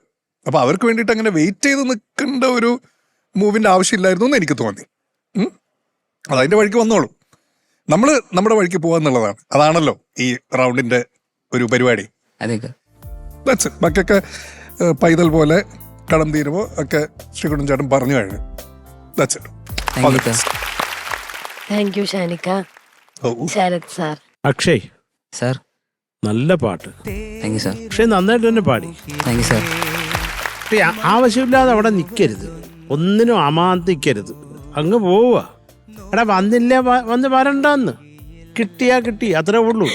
അപ്പൊ അവർക്ക് വേണ്ടിയിട്ട് അങ്ങനെ വെയിറ്റ് ചെയ്ത് നിൽക്കേണ്ട ഒരു മൂവിന്റെ ആവശ്യമില്ലായിരുന്നു എന്ന് എനിക്ക് തോന്നി. അതതിന്റെ വഴിക്ക് വന്നോളും. നമ്മൾ നമ്മുടെ വഴിക്ക് പോവാന്നുള്ളതാണ്. അതാണല്ലോ ഈ റൗണ്ടിന്റെ ഒരു പരിപാടി. ബാക്കിയൊക്കെ പൈതൽ പോലെ കടം തീരുമോ ഒക്കെ ശ്രീകുട്ടൻ ചേട്ടൻ പറഞ്ഞു കഴിഞ്ഞു. താങ്ക് യു ഷാനിക്ക. ശരത് സാർ. അക്ഷയ് സാർ നല്ല പാട്ട്. Thank you sir. പക്ഷെ നന്നായിട്ട് തന്നെ പാടി. Thank you sir. പക്ഷേ ആവശ്യമില്ലാതെ അവിടെ നിൽക്കരുത്, ഒന്നിനും അമാന്തിക്കരുത്, അങ്ങ് പോവുക. എടാ വന്നില്ല വന്ന് വരണ്ടെന്ന്, കിട്ടിയാ കിട്ടി, അത്രേ ഉള്ളൂ,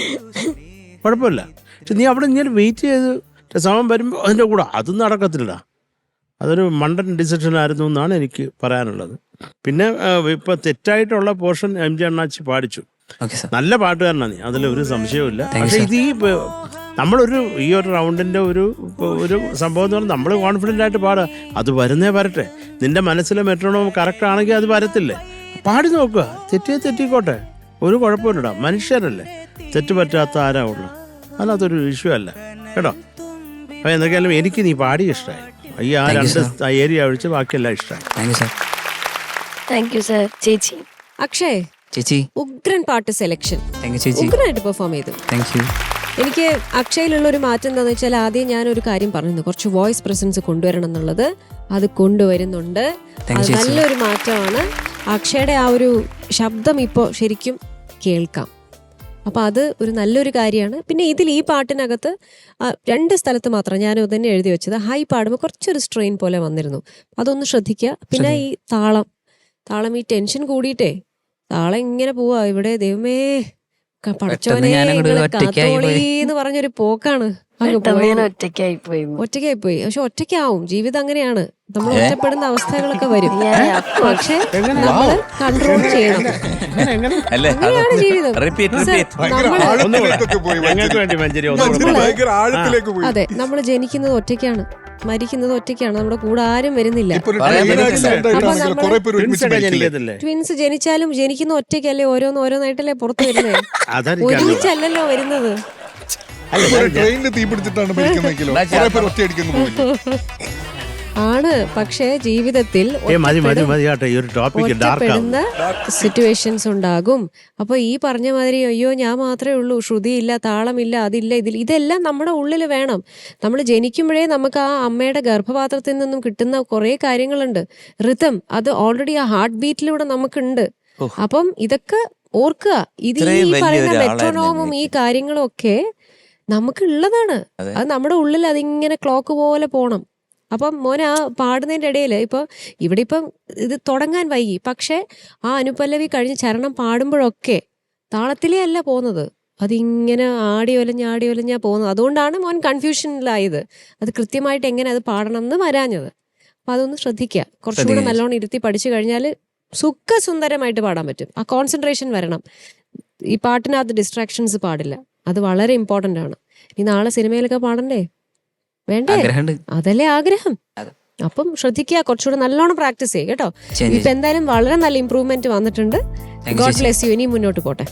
കുഴപ്പമില്ല. പക്ഷെ നീ അവിടെ ഇങ്ങനെ വെയിറ്റ് ചെയ്ത് സമയം വരുമ്പോൾ അതിൻ്റെ കൂടെ അതും നടക്കത്തില്ല. അതൊരു മണ്ടൻ ഡിസിഷൻ ആയിരുന്നു എന്നാണ് എനിക്ക് പറയാനുള്ളത്. പിന്നെ ഇപ്പം തെറ്റായിട്ടുള്ള പോർഷൻ എം ജി അണ്ണാച്ചി പാടിച്ചു. നല്ല പാട്ടുകാരനാണ് നീ, അതിലൊരു സംശയവുമില്ല. പക്ഷെ ഇത് നമ്മളൊരു ഈ ഒരു റൗണ്ടിൻ്റെ ഒരു സംഭവം എന്ന് പറഞ്ഞാൽ നമ്മൾ കോൺഫിഡൻ്റ് ആയിട്ട് പാടുക. അത് വരുന്നേ വരട്ടെ. നിന്റെ മനസ്സിലെ മെട്രോണോം കറക്റ്റ് ആണെങ്കിൽ അത് വരത്തില്ലേ, പാടി നോക്കുക. തെറ്റിക്കോട്ടെ, ഒരു കുഴപ്പമില്ലടാ, മനുഷ്യരല്ലേ, തെറ്റ് പറ്റാത്ത ആരാ ഉള്ളു. അതിനകത്തൊരു ഇഷ്യൂ അല്ല കേട്ടോ. അപ്പം എന്തൊക്കെയാലും എനിക്ക് നീ പാടി ഇഷ്ടമായി. ഈ ആ രണ്ട് ഏരിയ ഒഴിച്ച് ബാക്കിയെല്ലാം ഇഷ്ടമായി. Thank you sir. ചേച്ചി. അക്ഷയ് ചേച്ചി ഉഗ്രൻ പാട്ട് സെലക്ഷൻ, ഉഗ്രനായിട്ട് പെർഫോം ചെയ്തു. എനിക്ക് അക്ഷയിലുള്ള ഒരു മാറ്റം എന്താണെന്ന് വെച്ചാൽ, ആദ്യം ഞാനൊരു കാര്യം പറഞ്ഞിരുന്നു, കുറച്ച് വോയിസ് പ്രസൻസ് കൊണ്ടുവരണം എന്നുള്ളത്. അത് കൊണ്ടുവരുന്നുണ്ട്. അത് നല്ലൊരു മാറ്റമാണ്. അക്ഷയുടെ ആ ഒരു ശബ്ദം ഇപ്പോൾ ശരിക്കും കേൾക്കാം. അപ്പം അത് ഒരു നല്ലൊരു കാര്യമാണ്. പിന്നെ ഇതിൽ ഈ പാട്ടിനകത്ത് 2 സ്ഥലത്ത് മാത്രം ഞാൻ തന്നെ എഴുതി വെച്ചത് ഹൈ പാടുമ്പോൾ കുറച്ചൊരു സ്ട്രെയിൻ പോലെ വന്നിരുന്നു. അതൊന്ന് ശ്രദ്ധിക്കുക. പിന്നെ ഈ താളം ഈ ടെൻഷൻ കൂടിയിട്ടേ താളം ഇങ്ങനെ പോവാ. ഇവിടെ ദൈവമേ പടച്ചോനെ കാത്തോളീന്ന് പറഞ്ഞൊരു പോക്കാണ്. ഒറ്റയ്ക്കായി പോയി. പക്ഷെ ഒറ്റയ്ക്കാവും, ജീവിതം അങ്ങനെയാണ്. നമ്മൾ ഒറ്റപ്പെടുന്ന അവസ്ഥകളൊക്കെ വരും. പക്ഷെ നമ്മള് കൺട്രോൾ ചെയ്യണം. അങ്ങനെയാണ് ജീവിതം. അതെ, നമ്മൾ ജനിക്കുന്നത് ഒറ്റയ്ക്കാണ്, മരിക്കുന്നത് ഒറ്റയ്ക്കാണ്. നമ്മുടെ കൂടെ ആരും വരുന്നില്ല. ട്വിൻസ് ജനിച്ചാലും ജനിക്കുന്ന ഒറ്റയ്ക്കല്ലേ, ഓരോന്നായിട്ടല്ലേ പുറത്ത് വരുന്നത്, ഒരുമിച്ചല്ലല്ലോ വരുന്നത്. ആണ്. പക്ഷേ ജീവിതത്തിൽ ഒറ്റപ്പെടുന്ന സിറ്റുവേഷൻസ് ഉണ്ടാകും. അപ്പൊ ഈ പറഞ്ഞ മാതിരി അയ്യോ ഞാൻ മാത്രമേ ഉള്ളൂ, ശ്രുതിയില്ല, താളമില്ല, അതില്ല, ഇതെല്ലാം നമ്മുടെ ഉള്ളിൽ വേണം. നമ്മൾ ജനിക്കുമ്പോഴേ നമുക്ക് ആ അമ്മയുടെ ഗർഭപാത്രത്തിൽ നിന്നും കിട്ടുന്ന കുറെ കാര്യങ്ങളുണ്ട്. റിതം അത് ഓൾറെഡി ആ ഹാർട്ട് ബീറ്റിലൂടെ നമുക്കുണ്ട്. അപ്പം ഇതൊക്കെ ഓർക്കുക. ഇത് ഈ പറയുന്ന മെട്രോണോമും ഈ കാര്യങ്ങളും ഒക്കെ നമുക്ക് ഉള്ളതാണ്. അത് നമ്മുടെ ഉള്ളിൽ അതിങ്ങനെ ക്ലോക്ക് പോലെ പോണം. അപ്പം മോനെ ആ പാടുന്നതിൻ്റെ ഇടയിൽ ഇപ്പം ഇത് തുടങ്ങാൻ വൈകി, പക്ഷെ ആ അനുപല്ലവി കഴിഞ്ഞ് ചരണം പാടുമ്പോഴൊക്കെ താളത്തിലേ അല്ല പോകുന്നത്, അതിങ്ങനെ ആടി ഒലഞ്ഞാ പോകുന്നത്. അതുകൊണ്ടാണ് മോൻ കൺഫ്യൂഷനിലായത്. അത് കൃത്യമായിട്ട് എങ്ങനെ അത് പാടണം എന്ന് വരാഞ്ഞത്. അപ്പം അതൊന്ന് ശ്രദ്ധിക്കുക. കുറച്ചുകൂടെ നല്ലോണം ഇരുത്തി പഠിച്ചു കഴിഞ്ഞാൽ സുഖസുന്ദരമായിട്ട് പാടാൻ പറ്റും. ആ കോൺസെൻട്രേഷൻ വരണം. ഈ പാട്ടിനകത്ത് ഡിസ്ട്രാക്ഷൻസ് പാടില്ല. അത് വളരെ ഇമ്പോർട്ടൻ്റ് ആണ്. ഇനി നാളെ സിനിമയിലൊക്കെ പാടണ്ടേ, വേണ്ടേ? അതല്ലേ ആഗ്രഹം. അപ്പം ശ്രദ്ധിക്കുക, കുറച്ചുകൂടെ നല്ലോണം പ്രാക്ടീസ് ചെയ്യുക കേട്ടോ. ഇപ്പൊ എന്തായാലും വളരെ നല്ല ഇമ്പ്രൂവ്മെന്റ് വന്നിട്ടുണ്ട്. God bless U. ഇനി മുന്നോട്ട് പോട്ടെ.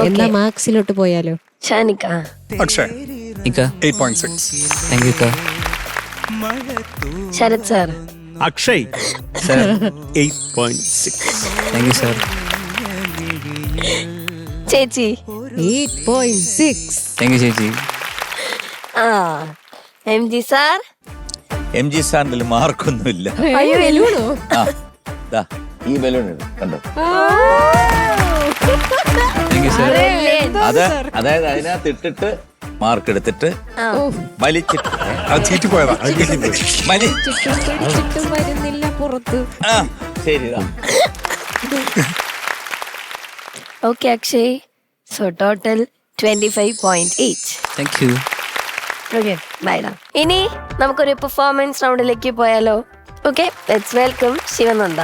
എന്താ മാർക്സിലോട്ട് പോയാലോ? ശരത് സാർ. അക്ഷയ് 8.6. ചേച്ചി 8.6. ചേച്ചി. M G sir. M G സാറിന്റെ മാർക്കൊന്നുമില്ല. അയ്യോ ബലൂണോ? ഈ ബലൂൺ കണ്ടോ? അതായത് അതിനകത്ത് ഇട്ടിട്ട് മാർക്ക് എടുത്തിട്ട് വലിച്ചിട്ട് വരുന്നില്ല പുറത്ത്. ശരി. Okay Akshay. So total 25.8. Thank you. Okay bye. ഇനി നമുക്കൊരു പെർഫോമൻസ് റൗണ്ടിലേക്ക് പോയാലോ? Okay, let's welcome Shivananda.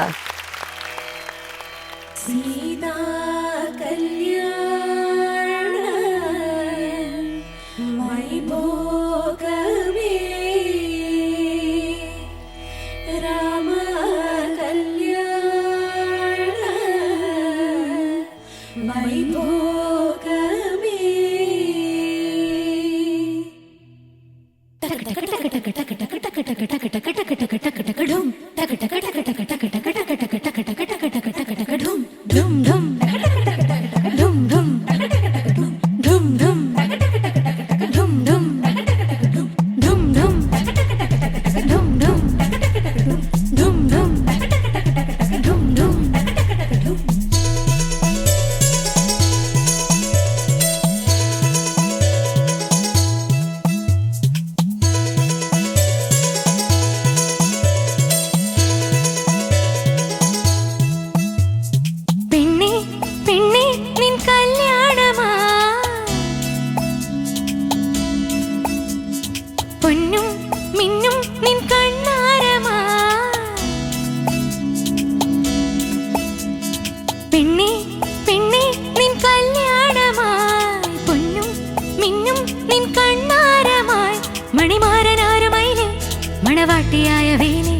മണവാട്ടിയായ വേലി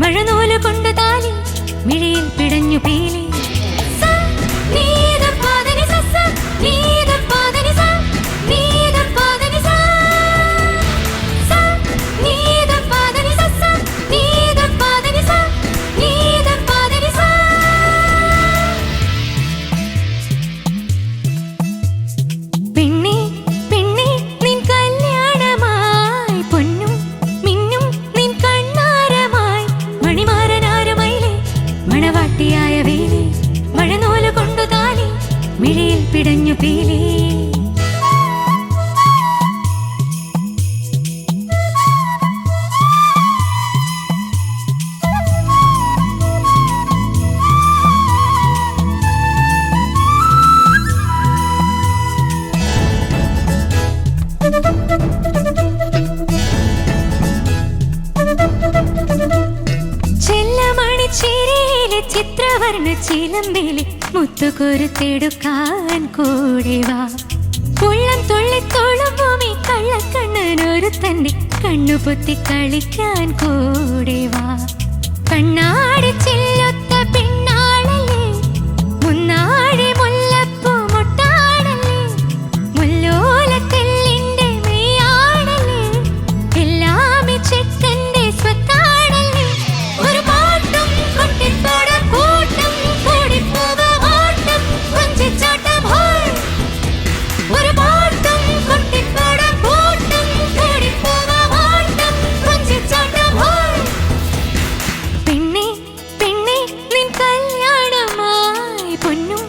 മഴനൂല് കൊണ്ട് താലി മിഴിയിൽ പിടഞ്ഞു പീലി മിഴിയിൽ പിടഞ്ഞു പീലി ചെല്ലമണി ചിരിയിലെ ചിത്രവർണ്ണ ചിലമ്പിലെ മുത്തുകൊരുത്തെടുക്കാൻ കൂടെ വാ ഉള്ളം തുള്ളിത്തോളും ഭൂമി കള്ളക്കണ്ണനൊരു തന്റെ കണ്ണുപൊത്തി കളിക്കാൻ കൂടെ വാ കണ്ണാടി ചെല്ലൊത്ത പെണ്ണാളല്ലേ മുന്നാഴി മുല്ലപ്പൂ മുട്ടാണല്ലേ മുല്ലോലത്തെല്ലിന്റെ മെയ്യാണല്ലേ എല്ലാമേ ചെക്കന്റെ സ്വത്താണല്ലേ ഒരു പാട്ടും കൊട്ടിത്തോട കൂട്ടം കൂടിപ്പോക ഒരു പാട്ടും കൊട്ടിത്തോട കൂട്ടം കൂടിപ്പോക പെണ്ണെ പെണ്ണെ നിൻ കല്യാണമായി പൊന്നും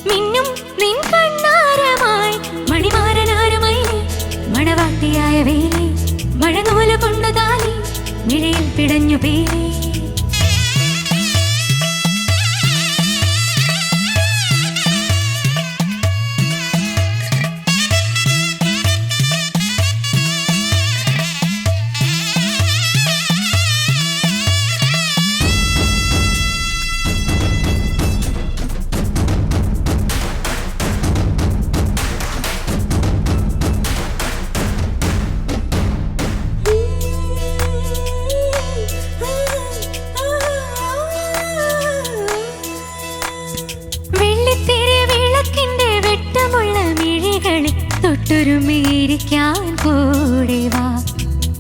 മിന്നും നിൻ കണ്ണാരമായി മണിമാരനാരുമയിലെ മണവാട്ടിയായ വേലി മഴനൂല് കൊണ്ട് താലി മിഴിയിൽ പിടഞ്ഞു പീലി തൊട്ടുരുമേരിക്കാൻ കൂടെ വാ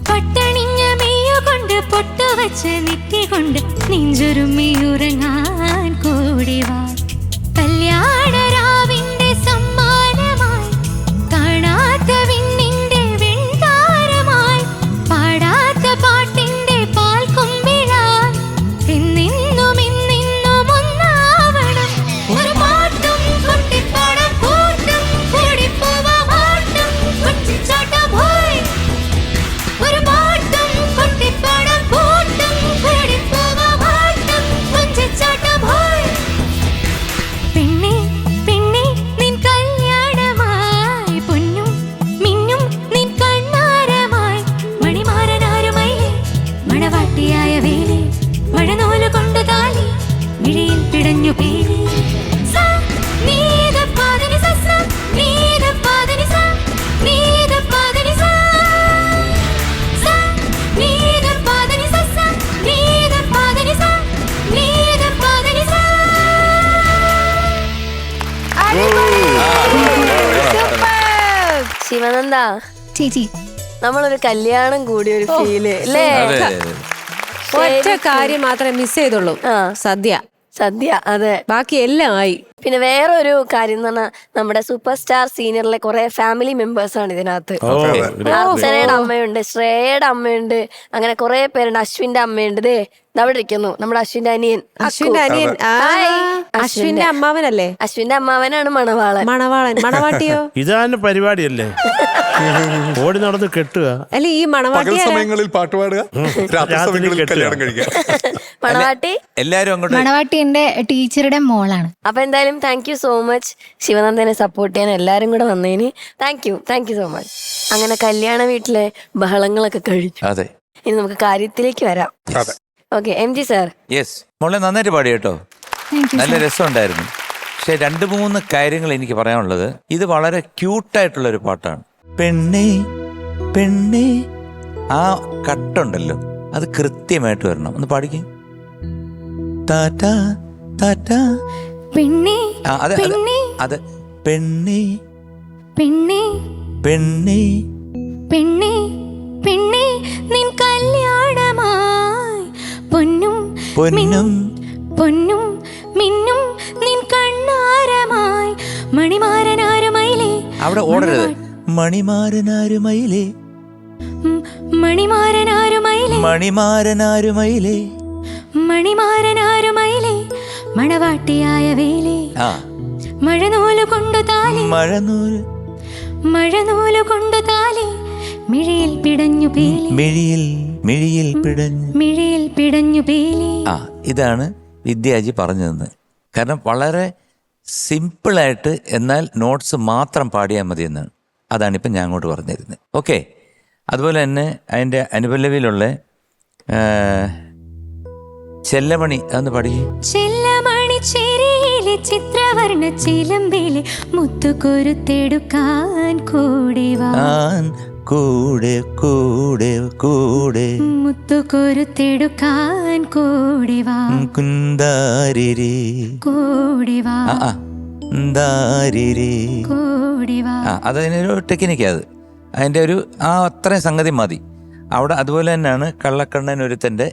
പട്ടണിഞ്ഞ മെയ്യുകൊണ്ട് പൊട്ടുവച്ച് നെറ്റികൊണ്ട് നെഞ്ചൊരുമയുറങ്ങാൻ കൂടെ വാ കല്യാണരാവിന്റെ സമ്മാനമായി കാണാത്ത വിണ്ണിന്റെ വെൺതാരമായി പാടാത്ത പാട്ടിന്റെ പാൽ കൊമ്പിളാൻ എന്നെന്നും എന്നെന്നും ഒന്നാവണം ഒരു പാട്ടും കൊട്ടിപ്പാടം കൂട്ടും കൂടിപ്പോവാ ഒരു പാട്ടും കൊട്ടിപ്പാടം കൂട്ടും കൂടിപ്പോവാ പെണ്ണെ പെണ്ണെ നിൻ കല്യാണമായി പൊന്നും മിന്നും നിൻ കണ്ണാരമായി മണിമാരനാരുമയിലെ മണവാട്ടിയായ വേലി മഴനൂല് കൊണ്ട് താലി മിഴിയിൽ പിടഞ്ഞു പീലി ശിവനന്ദ ചേച്ചി നമ്മളൊരു കല്യാണം കൂടി ഒരു ഫീല് അല്ലേ? ഒറ്റ കാര്യം മാത്രമേ മിസ് ചെയ്തുള്ളൂ, സദ്യ. സദ്യ, അതെ. ബാക്കി എല്ലാം ആയി. പിന്നെ വേറൊരു കാര്യം എന്ന് പറഞ്ഞാൽ നമ്മുടെ സൂപ്പർ സ്റ്റാർ സീനിയറിലെ കുറെ ഫാമിലി മെമ്പേഴ്സ് ആണ് ഇതിനകത്ത്. അർച്ചനയുടെ അമ്മയുണ്ട്, ശ്രേയയുടെ അമ്മയുണ്ട്, അങ്ങനെ കുറെ പേരുണ്ട്. അശ്വിന്റെ അമ്മയുണ്ട്, ദേ അവിടെ ഇരിക്കുന്നു നമ്മുടെ അശ്വിന്റെ അനിയൻ. അശ്വിന്റെ അനിയൻ അശ്വിന്റെ അമ്മാവനല്ലേ? അശ്വിന്റെ അമ്മാവനാണ് മണവാളൻ. മണവാട്ടിയോ? ഇതാണ് പരിപാടിയല്ലേ, ഓടി നടന്ന് കെട്ടുക. അല്ല, ഈ മണവാട്ടി സമയങ്ങളിൽ പാട്ട് പാടുക, രാത്രി സമയങ്ങളിൽ കല്യാണം കഴിക്കുക. മണവാട്ടി എല്ലാരും അങ്ങോട്ട്. മണവാട്ടി എന്റെ ടീച്ചറുടെ മോളാണ്. അപ്പൊ എന്തായാലും താങ്ക് യു സോ മച്ച് ശിവനന്ദനെ സപ്പോർട്ട് ചെയ്യാൻ എല്ലാരും കൂടെ വന്നതിന് താങ്ക് യു സോ മച്ച്. അങ്ങനെ കല്യാണ വീട്ടിലെ ബഹളങ്ങളൊക്കെ കഴിഞ്ഞു. അതെ, ഇനി നമുക്ക് കാര്യത്തിലേക്ക് വരാം. Okay, M G sir. Yes, മോളെ നന്നായിട്ട് പാടി കേട്ടോ, നല്ല രസമുണ്ടായിരുന്നു. പക്ഷെ 2-3 കാര്യങ്ങൾ എനിക്ക് പറയാനുള്ളത്. ഇത് വളരെ ക്യൂട്ടായിട്ടുള്ള ഒരു പാട്ടാണ്. പെണ്ണേ പെണ്ണേ, ആ കട്ടുണ്ടല്ലോ അത് കൃത്യമായിട്ട് വരണം. ഒന്ന് പാടിക്കേ. ടാറ്റാ ടാറ്റാ പെണ്ണേ അതെ അതെ, പെണ്ണേ പെണ്ണേ പെണ്ണേ പെണ്ണേ പെണ്ണേ നിൻ കല്യാണമായി പൊന്നും പൊന്നും പൊന്നും മിന്നും നിൻ കണ്ണാരമായി മണിമാരനാരുമയിലേ. അവിടെ ഓടരുത്. മണിമാരനാരുമയിലേ മണിമാരനാരുമയിലേ മണിമാരനാരുമയിലേ മണിമാരനാരുമയിലേ മണവാട്ടിയായ വേലേ. മഴനൂല് കൊണ്ടു താലി മഴനൂല് കൊണ്ടു താലി മിഴിയിൽ പിടഞ്ഞു പേലി മിഴിയിൽ പിടഞ്ഞു പേലി. ഇതാണ് വിദ്യാജി പറഞ്ഞതെന്ന്. കാരണം വളരെ സിമ്പിളായിട്ട് എന്നാൽ നോട്ട്സ് മാത്രം പാടിയാൽ മതി എന്നാണ്. അതാണിപ്പം ഞാൻ അങ്ങോട്ട് പറഞ്ഞിരുന്നത്. ഓക്കെ, അതുപോലെ തന്നെ അതിൻ്റെ അനുപല്ലവിയിലുള്ള ചെല്ലമണി അതൊന്ന് പാടിയേ. ചെല്ലമണി ചെരിയിലെ ചിത്രവർണ്ണ ചിലമ്പിലെ മുത്തുകൊരുത്തെടുക്കാൻ കൂടെ വാ. കൂടെ കൂടെ കൂടെ മുത്തുകൊരുത്തെടുക്കാൻ കൂടെ വാ. കുന്താരിരി കൂടെ വാ കൂടെ വാ. അതതിനൊരു ടെക്നിക്കാ. അത് അതിൻ്റെ ഒരു അത്രയും സംഗതി മതി അവിടെ. അതുപോലെ തന്നെയാണ് കള്ളക്കണ്ണൻ ഒരുത്തൻ്റെ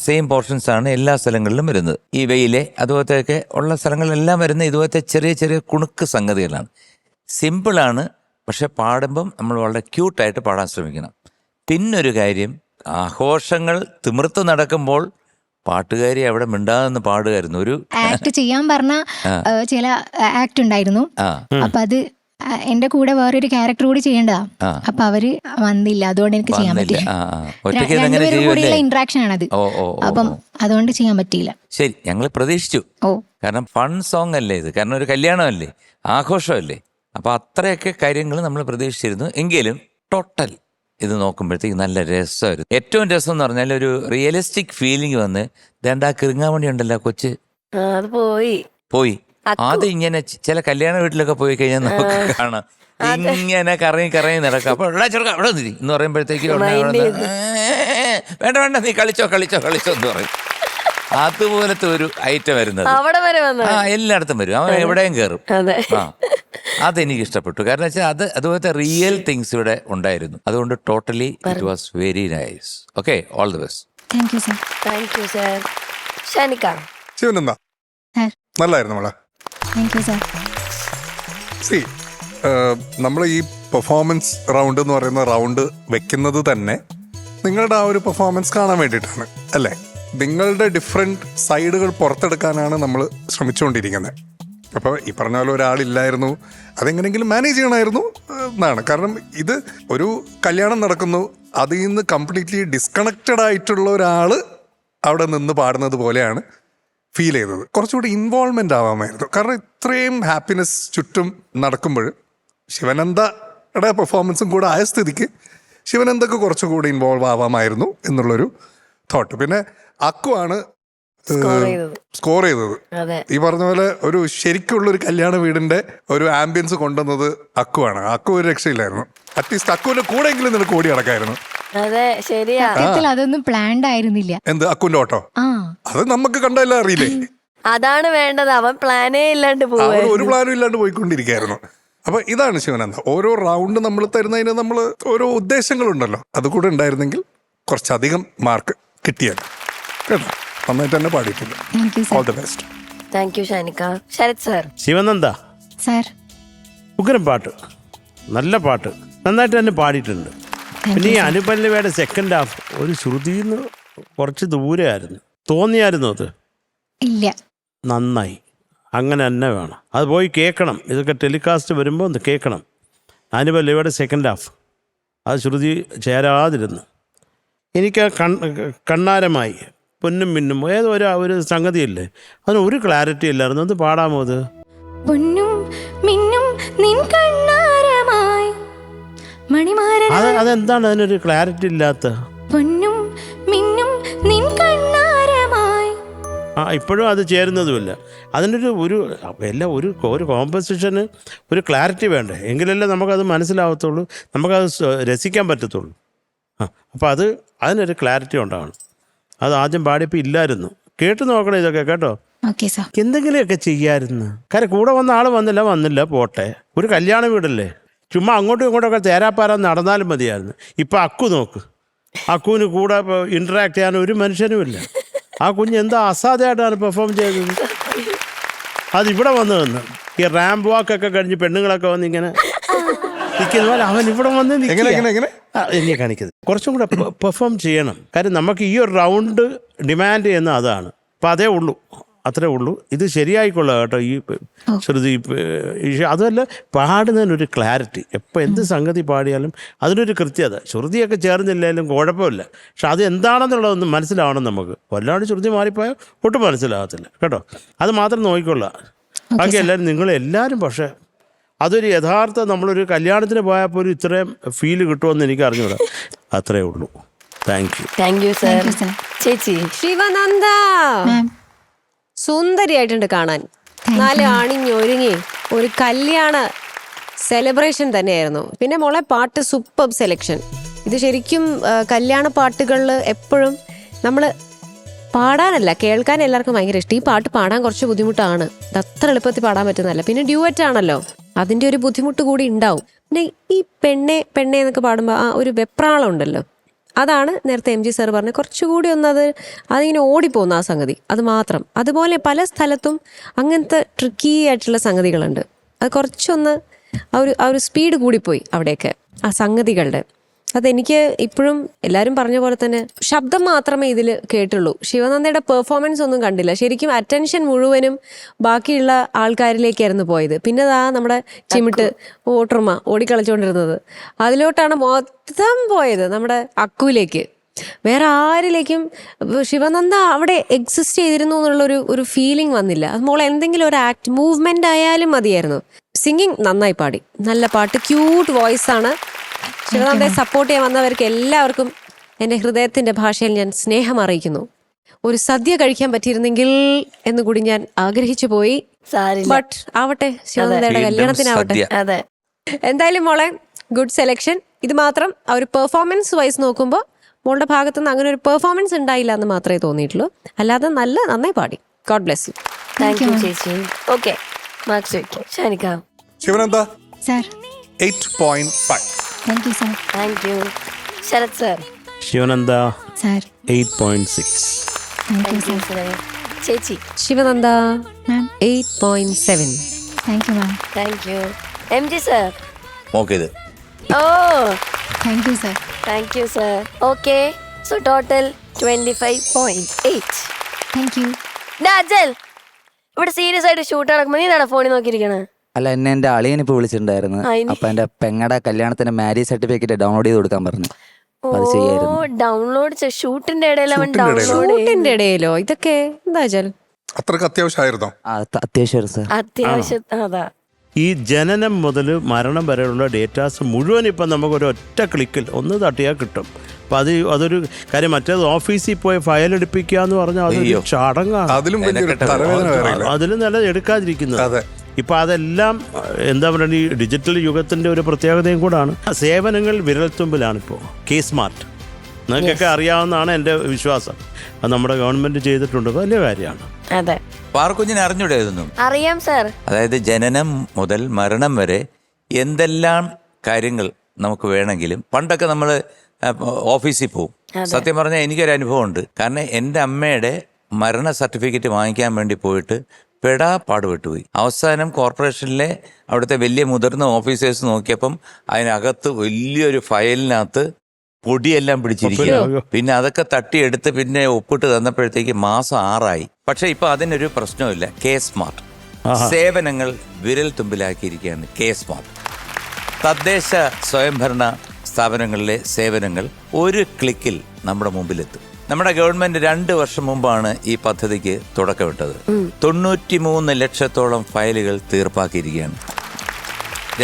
സെയിം പോർഷൻസ് ആണ് എല്ലാ സ്ഥലങ്ങളിലും വരുന്നത്. ഈ വെയിലെ അതുപോലത്തെയൊക്കെ ഉള്ള സ്ഥലങ്ങളിലെല്ലാം വരുന്ന ഇതുപോലത്തെ ചെറിയ ചെറിയ കുണുക്ക് സംഗതികളാണ്. സിമ്പിളാണ്, പക്ഷെ പാടുമ്പം നമ്മൾ വളരെ ക്യൂട്ടായിട്ട് പാടാൻ ശ്രമിക്കണം. പിന്നൊരു കാര്യം, ആഘോഷങ്ങൾ തിമിർത്ത് നടക്കുമ്പോൾ പാട്ടുകാരി അവിടെ മിണ്ടാതെന്ന് പാടുമായിരുന്നു. ഒരു ആക്ട് ചെയ്യാൻ പറഞ്ഞ ചില ആക്ട് ഉണ്ടായിരുന്നു. അപ്പൊ അത് എന്റെ കൂടെ വേറൊരു ക്യാരക്ടർ കൂടി ചെയ്യേണ്ടതാ. അപ്പൊ അവര് വന്നില്ല, അതുകൊണ്ട് എനിക്ക് ചെയ്യാൻ പറ്റില്ല. രണ്ടുപേരും കൂടിയുള്ള ഇന്ററാക്ഷൻ ആണത്. അപ്പം അതുകൊണ്ട് ചെയ്യാൻ പറ്റിയില്ല. ശരി, ഞങ്ങൾ പ്രതീക്ഷിച്ചു. കാരണം ഫൺ സോങ് അല്ലേ ഇത്, കാരണം ഒരു കല്യാണമല്ലേ, ആഘോഷമല്ലേ. അപ്പൊ അത്രയൊക്കെ കാര്യങ്ങൾ നമ്മൾ പ്രതീക്ഷിച്ചിരുന്നു. എങ്കിലും ടോട്ടൽ ഇത് നോക്കുമ്പോഴത്തേക്ക് നല്ല രസമായിരുന്നു. ഏറ്റവും രസം എന്ന് പറഞ്ഞാൽ ഒരു റിയലിസ്റ്റിക് ഫീലിംഗ് വന്ന് ദേണ്ടാ കിറുങ്ങാമണി ഉണ്ടല്ലോ കൊച്ച്, അത് പോയി. അത് ഇങ്ങനെ ചില കല്യാണ വീട്ടിലൊക്കെ പോയി കഴിഞ്ഞാൽ നമുക്ക് കാണാം ഇങ്ങനെ കറങ്ങി നടക്കാം. അപ്പൊ ചെറുക്ക അവിടെ നിരി എന്ന് പറയുമ്പോഴത്തേക്ക് വേണ്ട നീ കളിച്ചോ എന്ന് പറയും. അതുപോലത്തെ ഒരു ഐറ്റം വരുന്നത് എല്ലായിടത്തും വരും. അവൻ എവിടെയും കയറും. അതെനിക്ക് ഇഷ്ടപ്പെട്ടു. കാരണം വെച്ചാൽ അതുപോലത്തെ റിയൽ തിങ്സ് ഇവിടെ ഉണ്ടായിരുന്നു. അതുകൊണ്ട് totally it was very nice. Okay, all the best. Thank you sir. ഷാനിക്ക, ശിവനെന്താ നല്ലായിരുന്നു മോളെ. സി, നമ്മൾ ഈ പെർഫോമൻസ് റൗണ്ട് എന്ന് പറയുന്ന റൗണ്ട് വെക്കുന്നത് തന്നെ നിങ്ങളുടെ ആ ഒരു പെർഫോമൻസ് കാണാൻ വേണ്ടിയിട്ടാണ് അല്ലേ? നിങ്ങളുടെ ഡിഫറെൻറ്റ് സൈഡുകൾ പുറത്തെടുക്കാനാണ് നമ്മൾ ശ്രമിച്ചുകൊണ്ടിരിക്കുന്നത്. അപ്പോൾ ഈ പറഞ്ഞ പോലെ ഒരാളില്ലായിരുന്നു, അതെങ്ങനെയെങ്കിലും മാനേജ് ചെയ്യണമായിരുന്നു എന്നാണ്. കാരണം ഇത് ഒരു കല്യാണം നടക്കുന്നു, അതിൽ നിന്ന് കംപ്ലീറ്റ്ലി ഡിസ്കണക്റ്റഡ് ആയിട്ടുള്ള ഒരാൾ അവിടെ നിന്ന് പാടുന്നത് പോലെയാണ് ഫീൽ ചെയ്തത്. കുറച്ചുകൂടി ഇൻവോൾവ്മെൻ്റ് ആവാമായിരുന്നു. കാരണം ഇത്രയും ഹാപ്പിനെസ് ചുറ്റും നടക്കുമ്പോൾ ശിവനന്ദയുടെ പെർഫോമൻസും കൂടെ ആയ സ്ഥിതിക്ക് ശിവനന്ദക്ക് കുറച്ചുകൂടി ഇൻവോൾവ് ആവാമായിരുന്നു എന്നുള്ളൊരു തോട്ട്. പിന്നെ അക്കുവാണ് സ്കോർ ചെയ്തത്. ഈ പറഞ്ഞ പോലെ ഒരു ശരിക്കുള്ളൊരു കല്യാണ വീടിന്റെ ഒരു ആംബിയൻസ് കൊണ്ടുവന്നത് അക്കുവാണ്. അക്കു ഒരു രക്ഷയില്ലായിരുന്നു. അറ്റ്ലീസ്റ്റ് അക്കുവിന്റെ കൂടെയെങ്കിലും നിനക്ക് ഓടി നടക്കായിരുന്നു. അതൊന്നും പ്ലാൻഡ് ആയിരുന്നില്ല. എന്ത് അക്കുവിന്റെ ഓട്ടോ? അത് നമുക്ക് കണ്ടല്ല അറിയില്ലേ? അതാണ് വേണ്ടത്. അവൻ പ്ലാനേ ഇല്ലാണ്ട് ഒരു പ്ലാനും ഇല്ലാണ്ട് പോയിക്കൊണ്ടിരിക്കുകയായിരുന്നു. അപ്പൊ ഇതാണ് ശിവനന്ദ. ഓരോ റൗണ്ട് നമ്മൾ തരുന്നതിന് നമ്മൾ ഓരോ ഉദ്ദേശങ്ങളുണ്ടല്ലോ, അതുകൂടെ ഉണ്ടായിരുന്നെങ്കിൽ കുറച്ചധികം മാർക്ക് കിട്ടിയത് കേട്ടോ. നന്നായിട്ട് തന്നെ പാടിയിട്ടുണ്ട്. Thank you all sir. The best. Thank you ഷാനിക്ക. ശരത് സർ. ശിവനന്ദ സാർ ഉഗ്രം പാട്ട്, നല്ല പാട്ട്, നന്നായിട്ട് തന്നെ പാടിയിട്ടുണ്ട്. പിന്നെ ഈ അനുപല്ലവിയുടെ സെക്കൻഡ് ഹാഫ് ഒരു ശ്രുതിന്ന് കുറച്ച് ദൂരെയായിരുന്നു, തോന്നിയായിരുന്നു അത്? ഇല്ല. നന്നായി, അങ്ങനെ തന്നെ വേണം. അത് പോയി കേൾക്കണം, ഇതൊക്കെ ടെലികാസ്റ്റ് വരുമ്പോൾ ഒന്ന് കേൾക്കണം. അനുപല്ലവിയുടെ സെക്കൻഡ് ഹാഫ് അത് ശ്രുതി ചേരാതിരുന്നു. എനിക്ക് ആ കണ്ണാരമായി പൊന്നും മിന്നും ഏതോ ഒരു സംഗതിയില്ലേ, അതിന് ഒരു ക്ലാരിറ്റി ഇല്ലായിരുന്നു. അത് പാടാമോ അത്? പൊന്നും മിന്നും നിൻ കണ്ണാരമായി മണിമാരൻ. അതെന്താണ് അതിനൊരു ക്ലാരിറ്റി ഇല്ലാത്ത? പൊന്നും മിന്നും നിൻ കണ്ണാരമായി. ഇപ്പോഴും അത് ചേരുന്നതുമില്ല. അതിനൊരു എല്ലാം ഒരു കോമ്പസിഷന് ഒരു ക്ലാരിറ്റി വേണ്ടേ, എങ്കിലല്ലേ നമുക്കത് മനസ്സിലാവത്തുള്ളൂ, നമുക്കത് രസിക്കാൻ പറ്റത്തുള്ളൂ. അപ്പോൾ അതിനൊരു ക്ലാരിറ്റി ഉണ്ടാവണം. അത് ആദ്യം പാടിയപ്പോൾ ഇല്ലായിരുന്നു. കേട്ട് നോക്കണം ഇതൊക്കെ കേട്ടോ. Okay sir. എന്തെങ്കിലുമൊക്കെ ചെയ്യാമായിരുന്നു. കാര്യം കൂടെ വന്ന ആൾ വന്നില്ല പോട്ടെ. ഒരു കല്യാണ വീടല്ലേ, ചുമ്മാ അങ്ങോട്ടും ഇങ്ങോട്ടൊക്കെ തേരാപ്പാരാൻ നടന്നാലും മതിയായിരുന്നു. ഇപ്പം അക്കു നോക്ക്, അക്കുവിന് കൂടെ ഇൻറ്ററാക്ട് ചെയ്യാൻ ഒരു മനുഷ്യനുമില്ല. ആ കുഞ്ഞ് എന്താ അസാധ്യമായിട്ടാണ് പെർഫോം ചെയ്തത്. അതിവിടെ വന്ന് ഈ റാമ്പ് വാക്കൊക്കെ കഴിഞ്ഞ് പെണ്ണുങ്ങളൊക്കെ വന്ന് ഇങ്ങനെ നിൽക്കുന്ന പോലെ അവൻ ഇവിടെ വന്ന് എന്നെ കാണിക്കുന്നത്. കുറച്ചും കൂടെ പെർഫോം ചെയ്യണം. കാര്യം നമുക്ക് ഈ ഒരു റൗണ്ട് ഡിമാൻഡ് ചെയ്യുന്ന അതാണ്. അപ്പം അതേ ഉള്ളൂ, അത്രേ ഉള്ളൂ. ഇത് ശരിയായിക്കൊള്ളാം കേട്ടോ. ഈ ശ്രുതി അതുമല്ല, പാടുന്നതിനൊരു ക്ലാരിറ്റി, എപ്പോൾ എന്ത് സംഗതി പാടിയാലും അതിനൊരു കൃത്യത. ശ്രുതിയൊക്കെ ചേർന്നില്ലെങ്കിലും കുഴപ്പമില്ല, പക്ഷെ അത് എന്താണെന്നുള്ളതൊന്നും മനസ്സിലാവണം നമുക്ക്. വല്ലാണ്ട് ശ്രുതി മാറിപ്പോയാൽ ഒട്ടും മനസ്സിലാകത്തില്ല കേട്ടോ. അത് മാത്രം നോക്കിക്കൊള്ളാം. ബാക്കി നിങ്ങളെല്ലാവരും പക്ഷേ അതൊരു യഥാർത്ഥ നമ്മളൊരു കല്യാണത്തിന് പോയാൽ പോലും ഇത്രയും ഫീല് കിട്ടുമെന്ന് എനിക്ക് അറിഞ്ഞൂടാ. അത്രേ ഉള്ളൂ. Thank you. Thank you sir. ചേച്ചി. ശിവനന്ദ സുന്ദരിയായിട്ടുണ്ട് കാണാൻ. നല്ല അണിഞ്ഞൊരുങ്ങി ഒരു കല്യാണ സെലിബ്രേഷൻ തന്നെയായിരുന്നു. പിന്നെ മോളെ പാട്ട് സൂപ്പർ സെലക്ഷൻ. ഇത് ശരിക്കും കല്യാണ പാട്ടുകളിൽ എപ്പോഴും നമ്മൾ പാടാനല്ല, കേൾക്കാൻ എല്ലാവർക്കും ഭയങ്കര ഇഷ്ടം. ഈ പാട്ട് പാടാൻ കുറച്ച് ബുദ്ധിമുട്ടാണ്, ഇത് അത്ര എളുപ്പത്തിൽ പാടാൻ പറ്റുന്നതല്ല. പിന്നെ ഡ്യൂവറ്റ് ആണല്ലോ, അതിൻ്റെ ഒരു ബുദ്ധിമുട്ട് കൂടി ഉണ്ടാവും. പിന്നെ ഈ പെണ്ണെ എന്നൊക്കെ പാടുമ്പോൾ ആ ഒരു വെപ്രാളം ഉണ്ടല്ലോ, അതാണ് നേരത്തെ MG സാർ പറഞ്ഞ കുറച്ചുകൂടി അതിങ്ങനെ ഓടിപ്പോകുന്ന ആ സംഗതി, അത് മാത്രം. അതുപോലെ പല സ്ഥലത്തും അങ്ങനത്തെ ട്രിക്കി ആയിട്ടുള്ള സംഗതികളുണ്ട്. അത് കുറച്ചൊന്ന് ആ ഒരു സ്പീഡ് കൂടിപ്പോയി അവിടെയൊക്കെ ആ സംഗതികളുടെ. അതെനിക്ക് ഇപ്പോഴും എല്ലാവരും പറഞ്ഞ പോലെ തന്നെ ശബ്ദം മാത്രമേ ഇതിൽ കേട്ടുള്ളൂ. ശിവനന്ദയുടെ പെർഫോമൻസ് ഒന്നും കണ്ടില്ല. ശരിക്കും അറ്റൻഷൻ മുഴുവനും ബാക്കിയുള്ള ആൾക്കാരിലേക്കായിരുന്നു പോയത്. പിന്നെ നമ്മുടെ ചിമിട്ട് ഓട്ടർമ ഓടിക്കളിച്ചുകൊണ്ടിരുന്നത് അതിലോട്ടാണ് മൊത്തം പോയത്, നമ്മുടെ അക്കുവിലേക്ക്. വേറെ ആരിലേക്കും ശിവനന്ദ അവിടെ എക്സിസ്റ്റ് ചെയ്തിരുന്നു എന്നുള്ളൊരു ഫീലിംഗ് വന്നില്ല. അത് മോളെ എന്തെങ്കിലും ഒരു മൂവ്മെന്റ് ആയാലും മതിയായിരുന്നു. സിംഗിങ് നന്നായി പാടി, നല്ല പാട്ട്, ക്യൂട്ട് വോയിസ് ആണ്. ശിവനന്ദയെ സപ്പോർട്ട് ചെയ്യാൻ വന്നവർക്ക് എല്ലാവർക്കും എൻ്റെ ഹൃദയത്തിൻ്റെ ഭാഷയിൽ ഞാൻ സ്നേഹം അറിയിക്കുന്നു. ഒരു സദ്യ കഴിക്കാൻ പറ്റിയിരുന്നെങ്കിൽ എന്ന് കൂടി ഞാൻ ആഗ്രഹിച്ചു പോയി. ബട്ട് ആവട്ടെ, ശിവനന്ദയുടെ കല്യാണത്തിനാവട്ടെ. അതെ, എന്തായാലും മോളെ ഗുഡ് സെലക്ഷൻ. ഇത് മാത്രം ആ ഒരു പെർഫോമൻസ് വൈസ് നോക്കുമ്പോൾ മോളുടെ ഭാഗത്തുനിന്ന് അങ്ങനെ ഒരു പെർഫോമൻസ് ഉണ്ടായില്ല എന്ന് മാത്രമേ തോന്നിയിട്ടുള്ളൂ. അല്ലാതെ നന്നായി പാടി. God bless you. Thank you ചേച്ചി. ഓക്കെ, മാർക്സ് വെക്കും. ഷാനിക്ക. Shivananda sir 8.5. Thank you sir. Thank you. Sarath sir. Shivananda sir 8.6. Thank you sir. ചേച്ചി. Shivananda ma'am 8.7. Thank you ma'am. Thank you. MG sir. നോക്കിയത്. ഓ, thank you sir. Thank you sir. Okay, so total 25.8. Thank you. Ajal, ഇവിടെ സീരിയസ് ആയിട്ട് ഷൂട്ട് നടക്കുമ്പോൾ നീ നട ഫോണിൽ നോക്കിയിരിക്കണേ? അല്ല, എന്റെ അളിയൻ ഇപ്പൊ വിളിച്ചിട്ടുണ്ടായിരുന്നു. അപ്പൊ എന്റെ പെങ്ങടെ കല്യാണത്തിന് മാരേജ് സർട്ടിഫിക്കറ്റ് ഡൗൺലോഡ് ചെയ്ത് കൊടുക്കാൻ പറഞ്ഞു. ഡൗൺലോഡ് ഷൂട്ടിന്റെ ഇടയിൽ അവൻ ഷൂട്ടിന്റെ ഇടയിലോ? ഇതൊക്കെ എന്താ വെച്ചാൽ അത്രക്ക് അത്യാവശ്യമായിരുന്നോ? അത്യാവശ്യം സാർ, അത്യാവശ്യം. അതാ ഈ ജനനം മുതൽ മരണം വരെയുള്ള ഡേറ്റാസ് മുഴുവൻ ഇപ്പം നമുക്കൊരു ഒറ്റ ക്ലിക്കിൽ ഒന്ന് തട്ടിയാൽ കിട്ടും. അപ്പം അതൊരു കാര്യം. മറ്റേത് ഓഫീസിൽ പോയി ഫയൽ എടുപ്പിക്കുക എന്ന് പറഞ്ഞാൽ അതൊരു ചടങ്ങാണ്. അതിലും നല്ല എടുക്കാതിരിക്കുന്നത്. ഇപ്പം അതെല്ലാം എന്താ പറയുക, ഈ ഡിജിറ്റൽ യുഗത്തിൻ്റെ ഒരു പ്രത്യേകതയും കൂടാണ്. സേവനങ്ങൾ വിരൽത്തുമ്പിലാണിപ്പോൾ. K-Smart നിങ്ങൾക്കൊക്കെ അറിയാവുന്നതാണ് എൻ്റെ വിശ്വാസം. അത് നമ്മുടെ ഗവൺമെന്റ് ചെയ്തിട്ടുണ്ട്, വലിയ കാര്യമാണ്. അതെ, പാർക്കുഞ്ഞിനെ അറിഞ്ഞൂടെ ഇതൊന്നും? അറിയാം സാർ. അതായത് ജനനം മുതൽ മരണം വരെ എന്തെല്ലാം കാര്യങ്ങൾ നമുക്ക് വേണമെങ്കിലും. പണ്ടൊക്കെ നമ്മൾ ഓഫീസിൽ പോവും, സത്യം പറഞ്ഞാൽ എനിക്കൊരു അനുഭവമുണ്ട്. കാരണം എൻ്റെ അമ്മയുടെ മരണ സർട്ടിഫിക്കറ്റ് വാങ്ങിക്കാൻ വേണ്ടി പോയിട്ട് പാടുപെട്ടുപോയി. അവസാനം കോർപ്പറേഷനിലെ അവിടുത്തെ വലിയ മുതിർന്ന ഓഫീസേഴ്സ് നോക്കിയപ്പം അതിനകത്ത് വലിയൊരു ഫയലിനകത്ത് പൊടിയെല്ലാം പിടിച്ചിരിക്കുക. പിന്നെ അതൊക്കെ തട്ടിയെടുത്ത് പിന്നെ ഒപ്പിട്ട് തന്നപ്പോഴത്തേക്ക് മാസം 6 ആയി. പക്ഷെ ഇപ്പൊ അതിനൊരു പ്രശ്നമില്ല. കെ സ്മാർട്ട് സേവനങ്ങൾ വിരൽ തുമ്പിലാക്കിയിരിക്കുകയാണ്. കെ സ്മാർട്ട് തദ്ദേശ സ്വയംഭരണ സ്ഥാപനങ്ങളിലെ സേവനങ്ങൾ ഒരു ക്ലിക്കിൽ നമ്മുടെ മുമ്പിലെത്തും. നമ്മുടെ ഗവൺമെന്റ് 2 വർഷം മുമ്പാണ് ഈ പദ്ധതിക്ക് തുടക്കമിട്ടത്. 93 ലക്ഷത്തോളം ഫയലുകൾ തീർപ്പാക്കിയിരിക്കുകയാണ്.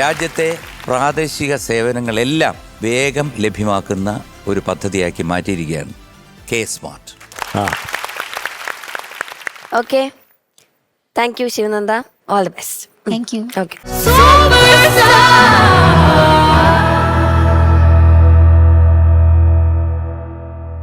രാജ്യത്തെ പ്രാദേശിക സേവനങ്ങളെല്ലാം വേഗം ലഭ്യമാക്കുന്ന ഒരു പദ്ധതിയാക്കി മാറ്റിയിരിക്കുകയാണ് K smart. Okay, thank you Shivananda. All the best. Thank you. Okay.